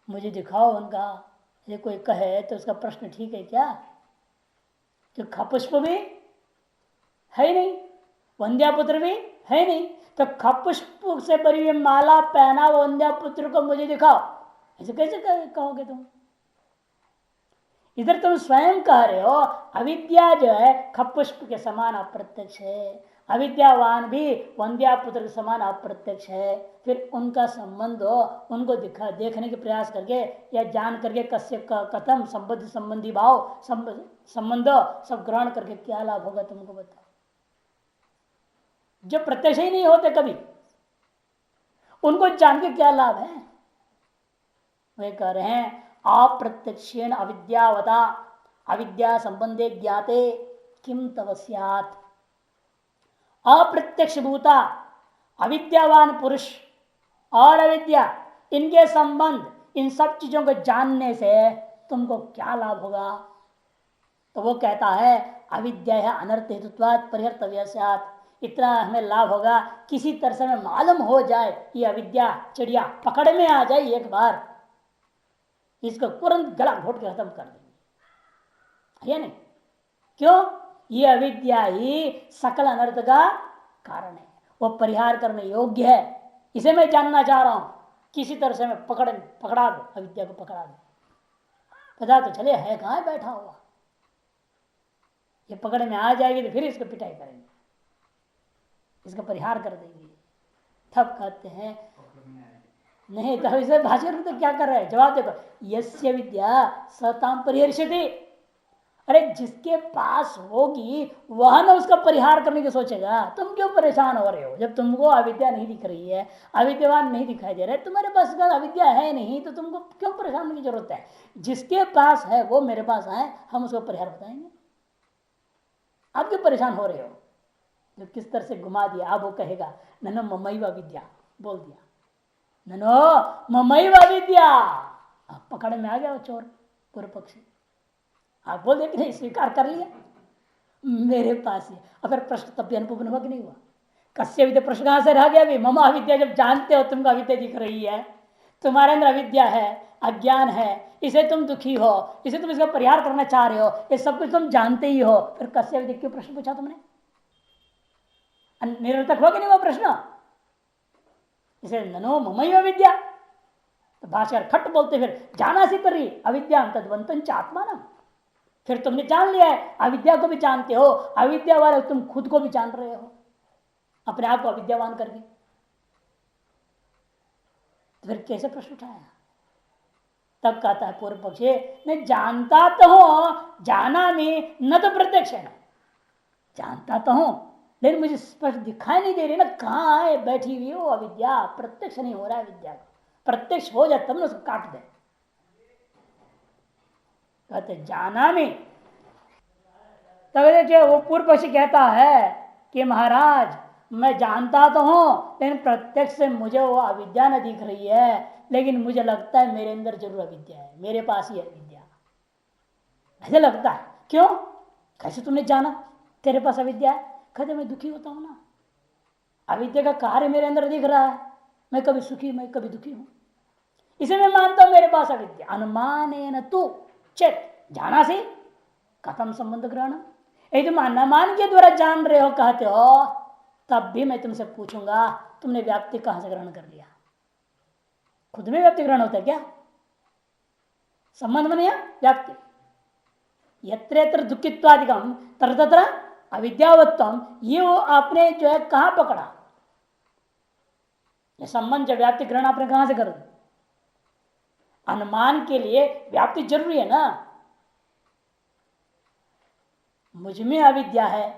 मुझे दिखाओ उनका ये कोई कहे तो उसका प्रश्न ठीक है क्या? तो खपुष्प भी है ही नहीं, वंद्यापुत्र भी है नहीं, तो खपुष्प से बनी हुई माला पहना वंद्यापुत्र को मुझे दिखाओ, ऐसे कैसे कहोगे तुम? इधर तुम स्वयं कह रहे हो अविद्या जो है खपुष्प के समान अप्रत्यक्ष है, अविद्यावान भी वंद्यापुत्र के समान अप्रत्यक्ष है। फिर उनका संबंध हो, उनको देखने के प्रयास करके या जान करके कस्य कथम संबद्ध संबंधी भाव संबंध सब ग्रहण करके क्या लाभ होगा तुमको बताओ? जो प्रत्यक्ष ही नहीं होते कभी, उनको जान के क्या लाभ है? वे कह रहे हैं अप्रत्यक्षेण अविद्यावता अविद्या संबंधे ज्ञाते किम तव स्यात्। अप्रत्यक्ष भूता अविद्यावान पुरुष और अविद्या, इनके संबंध इन सब चीजों को जानने से तुमको क्या लाभ होगा? तो वो कहता है अविद्या अनर्थ हेतुत्वात् परिहर्तव्य स्यात्। इतना हमें लाभ होगा, किसी तरह से हमें मालूम हो जाए ये अविद्या चिड़िया पकड़ में आ जाए एक बार, इसको तुरंत गला घोट के खत्म कर देंगे, है नहीं? क्यों? ये अविद्या ही सकल अनर्थ का कारण है, वो परिहार करने योग्य है। इसे मैं जानना चाह रहा हूं, किसी तरह से मैं पकड़ा दो, अविद्या को पकड़ा दो, पता तो चले है कहां बैठा हुआ। ये पकड़ में आ जाएगी तो फिर इसको पिटाई करेंगे, इसका परिहार कर देंगे। तब कहते हैं नहीं तो इसे भाषण में तो क्या कर रहे हैं? जवाब देखो, यस्य विद्या सताम परिहर्षति। अरे जिसके पास होगी वह ना उसका परिहार करने की सोचेगा। तुम क्यों परेशान हो रहे हो? जब तुमको अविद्या नहीं दिख रही है, अविद्यवान नहीं दिखाई दे रहा है, तुम्हारे पास अगर अविद्या है नहीं तो तुमको क्यों परेशान होने की जरूरत है? जिसके पास है वो मेरे पास आए, हम उसको परिहार बताएंगे। आप क्यों परेशान हो रहे हो? जो किस तरह से घुमा दिया, अब वो कहेगा ननो ममैव विद्या, बोल दिया ननो ममैव विद्या। पकड़ में आ गया वो चोर पूर्व पक्षी। आप बोल दे कि नहीं, स्वीकार कर लिया मेरे पास ही। और फिर प्रश्न तब भी अनुभव हुआ कि नहीं हुआ? कस्य विद्या प्रश्न कहां से रह गया? भी मम अविद्या, जब जानते हो तुमको अविद्या दिख रही है, तुम्हारे अंदर अविद्या है, अज्ञान है, इसे तुम दुखी हो, इसे तुम इसका परिहार करना चाह रहे हो, ये सब कुछ तुम जानते ही हो, फिर कस्य विद्या क्यों प्रश्न पूछा तुमने? निरर्थक हो कि नहीं वो प्रश्न? इसे ननो ममैव विद्या, तो भाषा खट बोलते फिर जाना सी कर रही अविद्या तद्वंतन च आत्मानम। फिर तुमने जान लिया है, अविद्या को भी जानते हो, अविद्या वाले तुम खुद को भी जान रहे हो अपने आप को अविद्यावान करके, तो फिर कैसे प्रश्न उठाया? तब कहता है पूर्व पक्षी, मैं जानता तो हूं, जाना में न तो प्रत्यक्ष है, जानता तो हूं लेकिन मुझे स्पष्ट दिखाई नहीं दे रही ना, कहाँ है बैठी हुई हो अविद्या, प्रत्यक्ष नहीं हो रहा है विद्या का। प्रत्यक्ष हो जाए तब ना उसको काट दे। कहते जाना में, तब देखिए वो पूर्व पक्षी कहता है कि महाराज मैं जानता तो हूं लेकिन प्रत्यक्ष से मुझे वो अविद्या न दिख रही है, लेकिन मुझे लगता है मेरे अंदर जरूर अविद्या है, मेरे पास ही अविद्या, ऐसे लगता है। क्यों? कैसे तुमने जाना तेरे पास अविद्या है? कहते मैं दुखी होता हूं ना, अविद्या का कार्य मेरे अंदर दिख रहा है, मैं कभी सुखी मैं कभी दुखी हूं, इसे मैं मानता हूं मेरे पास अविद्या। अनुमान तू चेत जाना से कथम संबंध ग्रहण, यदि तुम अनुमान के द्वारा जान रहे हो कहते हो, तब भी मैं तुमसे पूछूंगा तुमने व्याप्ति कहां से ग्रहण कर लिया? खुद में व्याप्ति ग्रहण होता है क्या? संबंध बने व्याप्ति, यत्र यत्र दुखित्वादिकम तत्र तत्र अविद्यावत्तम, ये वो आपने जो है कहां पकड़ा? ये संबंध जब व्याप्ति ग्रहण आपने कहां से कर दी? अनुमान के लिए व्याप्ति जरूरी है ना। मुझ में अविद्या है,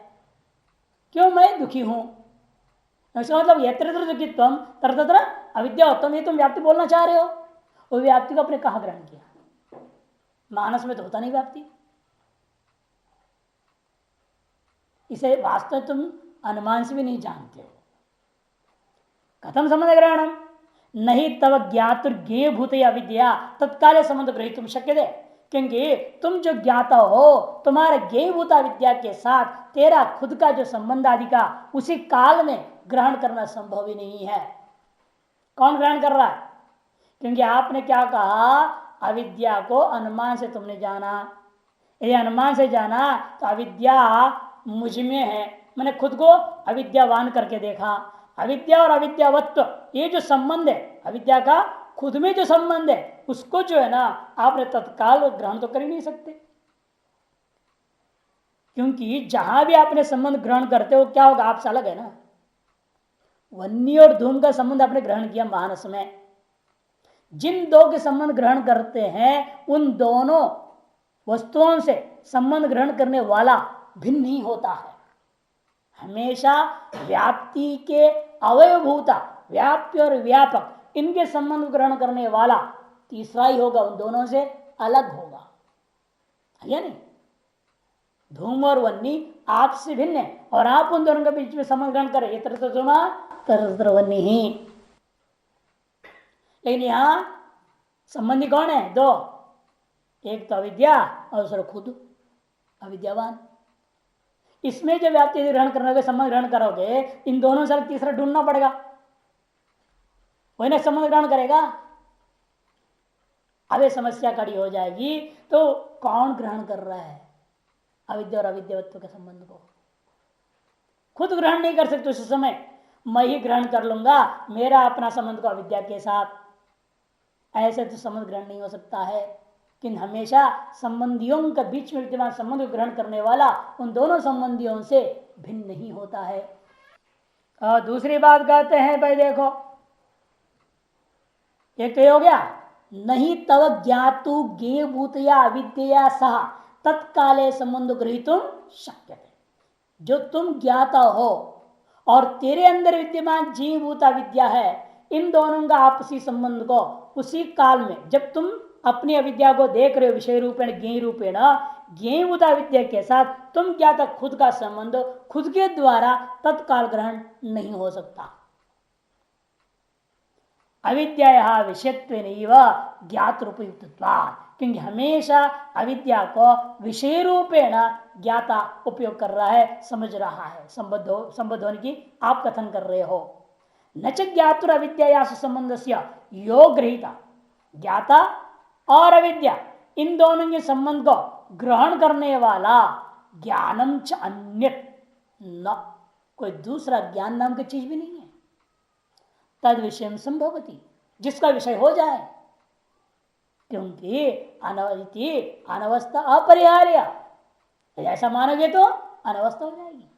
क्यों मैं दुखी हूं, इसका मतलब यत्र यत्र दुखित्वम तत्र तत्र अविद्यावत्तम, ये तुम व्याप्ति बोलना चाह रहे हो। वो व्याप्ति को आपने कहां ग्रहण किया? मानस में तो होता नहीं व्याप्ति, इसे वास्तव तुम अनुमान से भी नहीं जानते हो। कथम संबंध ग्रहणम नहीं तब ज्ञातुर्ज्ञेय भूत अविद्या तत्काल संबंध ग्रहित तुम शक्य दे, क्योंकि तुम जो ज्ञाता हो तुम्हारे ज्ञेय भूता विद्या के साथ तेरा खुद का जो संबंध आदि का उसी काल में ग्रहण करना संभव ही नहीं है। कौन ग्रहण कर रहा है? क्योंकि आपने क्या कहा, अविद्या को अनुमान से तुमने जाना। यदि अनुमान से जाना तो अविद्या मुझ में है, मैंने खुद को अविद्यावान करके देखा। अविद्या और अविद्यावत्व ये जो संबंध है, अविद्या का खुद में जो संबंध है, उसको जो है ना आपने तत्काल ग्रहण तो कर ही नहीं सकते। क्योंकि जहां भी आपने संबंध ग्रहण करते हो क्या होगा, आपसे अलग है ना। वन्नी और धूम का संबंध आपने ग्रहण किया मानस में, जिन दो के संबंध ग्रहण करते हैं उन दोनों वस्तुओं से संबंध ग्रहण करने वाला भिन्न नहीं होता है। हमेशा व्याप्ति के अवयभूता, व्याप्य और व्यापक इनके संबंध ग्रहण करने वाला तीसरा ही होगा, उन दोनों से अलग होगा, है नहीं। धूम और वन्नी आपसे भिन्न है और आप उन दोनों के बीच में संबंध ग्रहण करें, इतर धूमा तरत्र वन्नी ही। लेकिन यहां संबंधी कौन है? दो, एक तो अविद्या और दूसरा खुद अविद्यावान। इसमें जो व्याप्ति ग्रहण करने संबंध ग्रहण करोगे, इन दोनों से तीसरा ढूंढना पड़ेगा, वही ना संबंध ग्रहण करेगा। अब ये समस्या खड़ी हो जाएगी, तो कौन ग्रहण कर रहा है अविद्या और अविद्यावत्व के संबंध को? खुद ग्रहण नहीं कर सकते उस समय, मैं ही ग्रहण कर लूंगा मेरा अपना संबंध को अविद्या के साथ, ऐसे तो संबंध ग्रहण नहीं हो सकता है। किंतु हमेशा संबंधियों के बीच में विद्यमान संबंध को ग्रहण करने वाला उन दोनों संबंधियों से भिन्न नहीं होता है। और दूसरी बात कहते हैं, भाई देखो, एक तो हो गया नहीं तव ज्ञातु ज्ञेय भूतया अविद्या सह तत्काले संबंध गृहीतुम शक्य है। जो तुम ज्ञाता हो और तेरे अंदर विद्यमान जीवभूता विद्या है, इन दोनों का आपसी संबंध को उसी काल में जब तुम अपनी अविद्या को देख रहे हो विषय रूपेण ज्ञेय रूपेण, ज्ञेयभूता विद्या के साथ तुम ज्ञाता खुद का संबंध खुद के द्वारा तत्काल ग्रहण नहीं हो सकता। अविद्या विषयत्व ज्ञात रूपयुक्तत्वात्, क्योंकि हमेशा अविद्या को विषय रूपेण ज्ञाता उपयोग कर रहा है, समझ रहा है, संबद्ध होने की आप कथन कर रहे हो। न च ज्ञातुर अविद्या संबंध से योग गृहीता, ज्ञाता और अविद्या इन दोनों के संबंध को ग्रहण करने वाला ज्ञानम च अन्य, न कोई दूसरा ज्ञान नाम की चीज भी नहीं है। तद विषय संभवती, जिसका विषय हो जाए, क्योंकि अनवधि अनवस्था अपरिहार्य, ऐसा मानोगे तो अनवस्था हो जाएगी।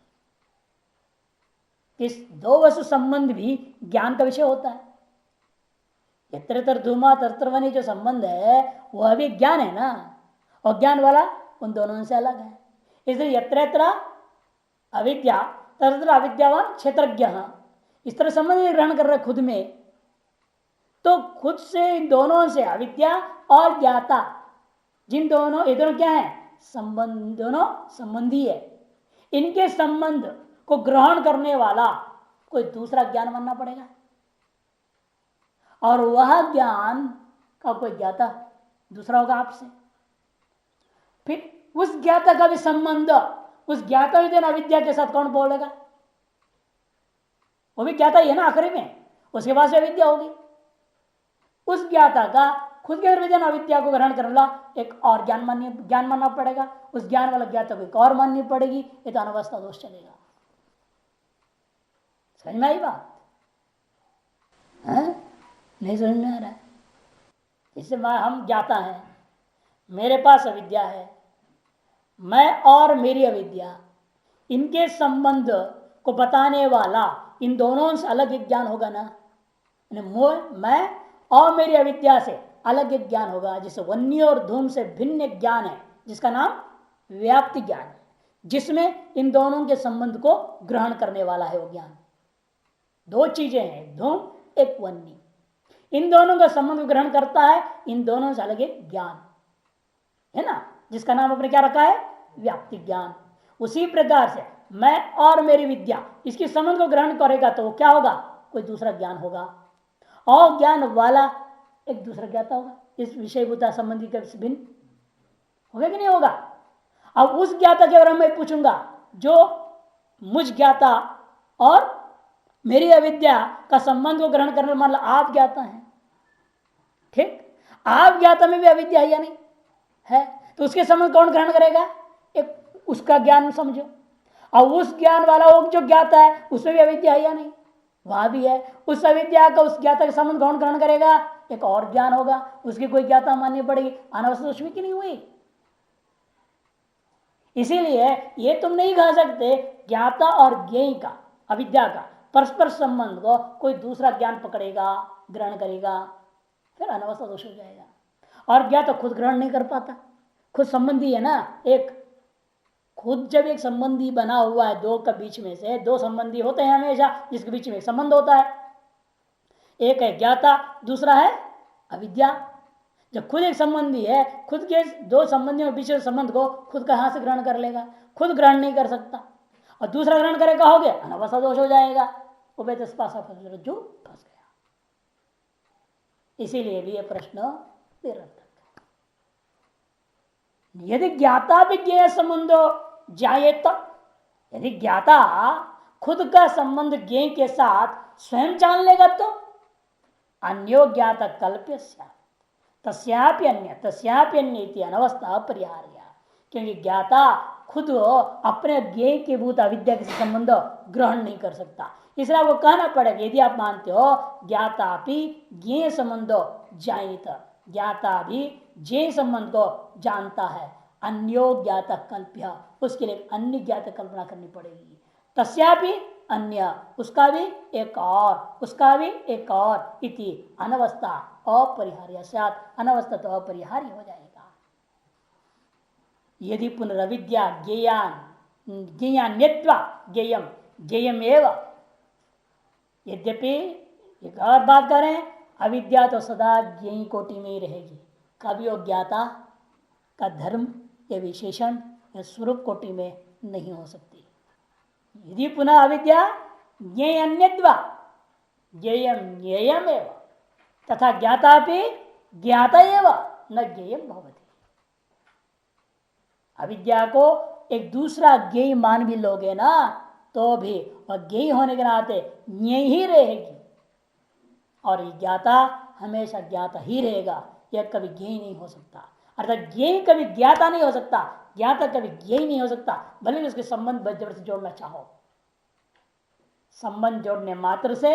इस दो वस्तु संबंध भी ज्ञान का विषय होता है। यत्र धूमा तत्रवनी जो संबंध है वह भी ज्ञान है ना, और ज्ञान वाला उन दोनों से अलग है। इसलिए यत्र अविद्या तत्र अविद्यावान क्षेत्रज्ञ, इस तरह संबंध ग्रहण कर रहे खुद में, तो खुद से इन दोनों से अविद्या और ज्ञाता, जिन दोनों ये दोनों क्या है, संबंध, दोनों संबंधी है, इनके संबंध को ग्रहण करने वाला कोई दूसरा ज्ञान मानना पड़ेगा, और वह ज्ञान का कोई ज्ञाता दूसरा होगा आपसे। फिर उस ज्ञाता का भी संबंध उस ज्ञाता विद्या अविद्या के साथ कौन बोलेगा? वो भी ज्ञाता ही है ना आखिरी में, उसके बाद से अविद्या होगी। उस ज्ञाता का खुद के विद्या अविद्या को ग्रहण करने वाला एक और ज्ञान मानना पड़ेगा, उस ज्ञान वाला ज्ञाता को एक और माननी पड़ेगी, ये तो अनवस्था दोष चलेगा। समझ में आई बात? नहीं समझ में आ रहा है? इससे हम ज्ञाता हैं, मेरे पास अविद्या है, मैं और मेरी अविद्या, इनके संबंध को बताने वाला इन दोनों से अलग एक ज्ञान होगा ना। मैं और मेरी अविद्या से अलग एक ज्ञान होगा, जिसे वन्य और धूम से भिन्न ज्ञान है, जिसका नाम व्याप्ति ज्ञान है, जिसमें इन दोनों के संबंध को ग्रहण करने वाला है वो ज्ञान। दो चीजें हैं, धूम एक वन्य, इन दोनों का संबंध ग्रहण करता है, इन दोनों से अलग एक ज्ञान है ना, जिसका नाम आपने क्या रखा है, व्याप्ति ज्ञान। उसी प्रकार से मैं और मेरी विद्या इसके संबंध को ग्रहण करेगा तो वो क्या होगा, कोई दूसरा ज्ञान होगा, और ज्ञान वाला एक दूसरा ज्ञाता होगा, इस विषयभूता संबंधी का भिन्न होगा कि नहीं होगा। अब उस ज्ञाता के बारे में मैं पूछूंगा जो मुझ ज्ञाता और मेरी अविद्या का संबंध को ग्रहण करने मतलब आप ज्ञाता हैं, ठीक। आप ज्ञाता में भी अविद्या है या नहीं है, तो उसके संबंध कौन ग्रहण करेगा? एक उसका ज्ञान समझो, और उस ज्ञान वाला वो जो ज्ञाता है उसमें भी अविद्या है या नहीं, वहां भी है। उस अविद्या का उस ज्ञाता के संबंध कौन ग्रहण करेगा? एक और ज्ञान होगा, उसकी कोई ज्ञाता माननी पड़ेगी, अनावश्यक दोष की नहीं हुई। इसीलिए ये तुम नहीं कह सकते ज्ञाता और ज्ञेय का, अविद्या का परस्पर संबंध को कोई दूसरा ज्ञान पकड़ेगा, ग्रहण करेगा, फिर अनावस्था दोष हो जाएगा। और ज्ञाता खुद ग्रहण नहीं कर पाता, खुद संबंधी है ना, एक खुद जब एक संबंधी बना हुआ है दो के बीच में से, दो संबंधी होते हैं हमेशा जिसके बीच में एक संबंध होता है, एक है ज्ञाता, दूसरा है अविद्या। जब खुद एक संबंधी है, खुद के दो संबंधियों के बीच संबंध को खुद कहां से ग्रहण कर लेगा? खुद ग्रहण नहीं कर सकता, और दूसरा ग्रहण करेगा हो गया अनावस्था दोष हो जाएगा, वो बेतस्पासा जो फंस गया। इसीलिए भी यह प्रश्न निरर्थक है। यदि ज्ञाता भी ज्ञेय संबंधो जाए तो, यदि ज्ञाता खुद का संबंध ज्ञेय के साथ स्वयं जान लेगा तो अन्यो ज्ञाता कल्प्य तस्यापि अन्य अनवस्था अपरिहार्य, क्योंकि ज्ञाता खुद अपने ज्ञेय के भूत अविद्या के संबंध ग्रहण नहीं कर सकता। इसलिए आपको कहना पड़ेगा, यदि आप मानते हो ज्ञाता भी ज्ञेय संबंधो जायत, ज्ञाता भी ज्ञेय संबंध को जानता है, अन्यो ज्ञाता कल्प्य, उसके लिए अन्य ज्ञाता कल्पना करनी पड़ेगी। तस्यापि अन्य, उसका भी एक और, उसका भी एक और, इति अनवस्था अपरिहार्य स्यात्, अनवस्था तो अपरिहार्य हो जाएगा। यदि पुनरविद्या ज्ञेयान्यत्वा ज्ञेयम ज्ञेयम एव, यद्यपि एक और बात करें, अविद्या तो सदा ज्ञेय कोटि में ही रहेगी, कभी वो ज्ञाता का धर्म या विशेषण या स्वरूप कोटि में नहीं हो सकती। यदि पुनः अविद्या ज्ञेयन्यत्वा ज्ञेयम ज्ञेयम एव तथा ज्ञाता भी ज्ञाता एव न ज्ञेयम भवति, अविद्या को एक दूसरा ज्ञेय मान भी लोगे ना तो भी वह ज्ञेय होने के नाते ज्ञेय ही रहेगी, और ये ज्ञाता हमेशा ज्ञाता ही रहेगा, यह कभी ज्ञेय नहीं हो सकता। अर्थात ज्ञेय कभी ज्ञाता नहीं हो सकता, ज्ञाता कभी ज्ञेय नहीं हो सकता, भले उसके संबंध जबरदस्ती जोड़ना चाहो। संबंध जोड़ने मात्र से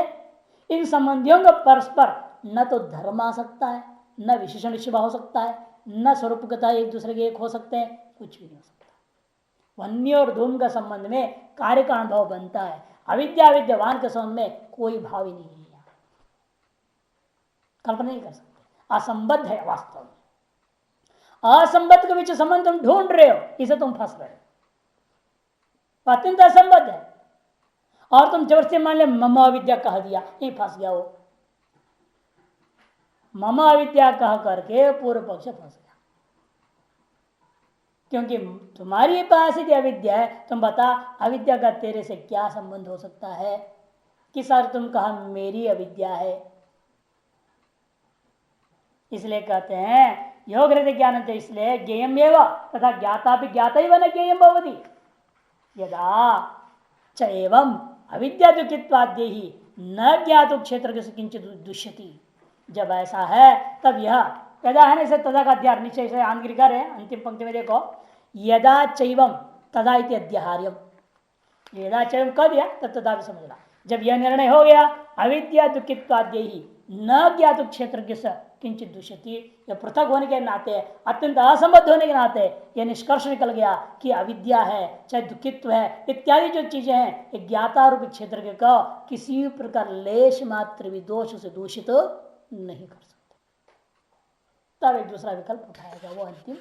इन संबंधियों का परस्पर न तो धर्म आ सकता है, न विशेषण निश्चय हो सकता है, न स्वरूपगता एक दूसरे के एक हो सकते हैं, कुछ भी नहीं हो सकता। वन्य और धूम का संबंध में कार्य का अनुभव बनता है, अविद्या विद्यमान के संबंध में कोई भाव ही नहीं है, कल्पना नहीं कर सकते, असंबद्ध है वास्तव में। असंबद्ध के बीच संबंध तुम ढूंढ रहे हो, इसे तुम फंस रहे हो, अत्यंत असंबद्ध है, और तुम जबरदस्ती मान ले मम अविद्या कह दिया, ये फंस गया। वो मम अविद्या कह करके पूर्व पक्ष फंस गया, क्योंकि तुम्हारी पास यदि अविद्या है, तुम बता अविद्या का तेरे से क्या संबंध हो सकता है? किस अर्थ तुम कहा मेरी अविद्या है? इसलिए कहते हैं योग हृदय ज्ञान, इसलिए ज्ञेयम एव तथा ज्ञाता भी ज्ञाता ही बना ज्ञेयम भवति यदा च एवं अविद्या दुखित्वाद्य ही न ज्ञातु क्षेत्र के किंचित दुष्यति। जब ऐसा है तब यह यदा है ना, इसे तदा का अध्यार नीचे से आंगिकर है, अंतिम पंक्ति में देखो, यदा चैवम तदा इति अध्याहार्यम, यदा चैवम कह दिया तब तदा भी समझना। जब यह निर्णय हो गया अविद्या दुखित्वाद्य ही न ज्ञातु क्षेत्र के किंचित दुष्यति, यह पृथक होने के नाते, अत्यंत असंबद्ध होने के नाते यह निष्कर्ष निकल गया कि अविद्या है चाहे दुखित्व है इत्यादि जो चीजें हैं, ये ज्ञाता रूप क्षेत्र के का किसी प्रकार लेश मात्र भी दोष से दूषित नहीं कर सकते। तब एक दूसरा विकल्प उठाएगा, वो अंतिम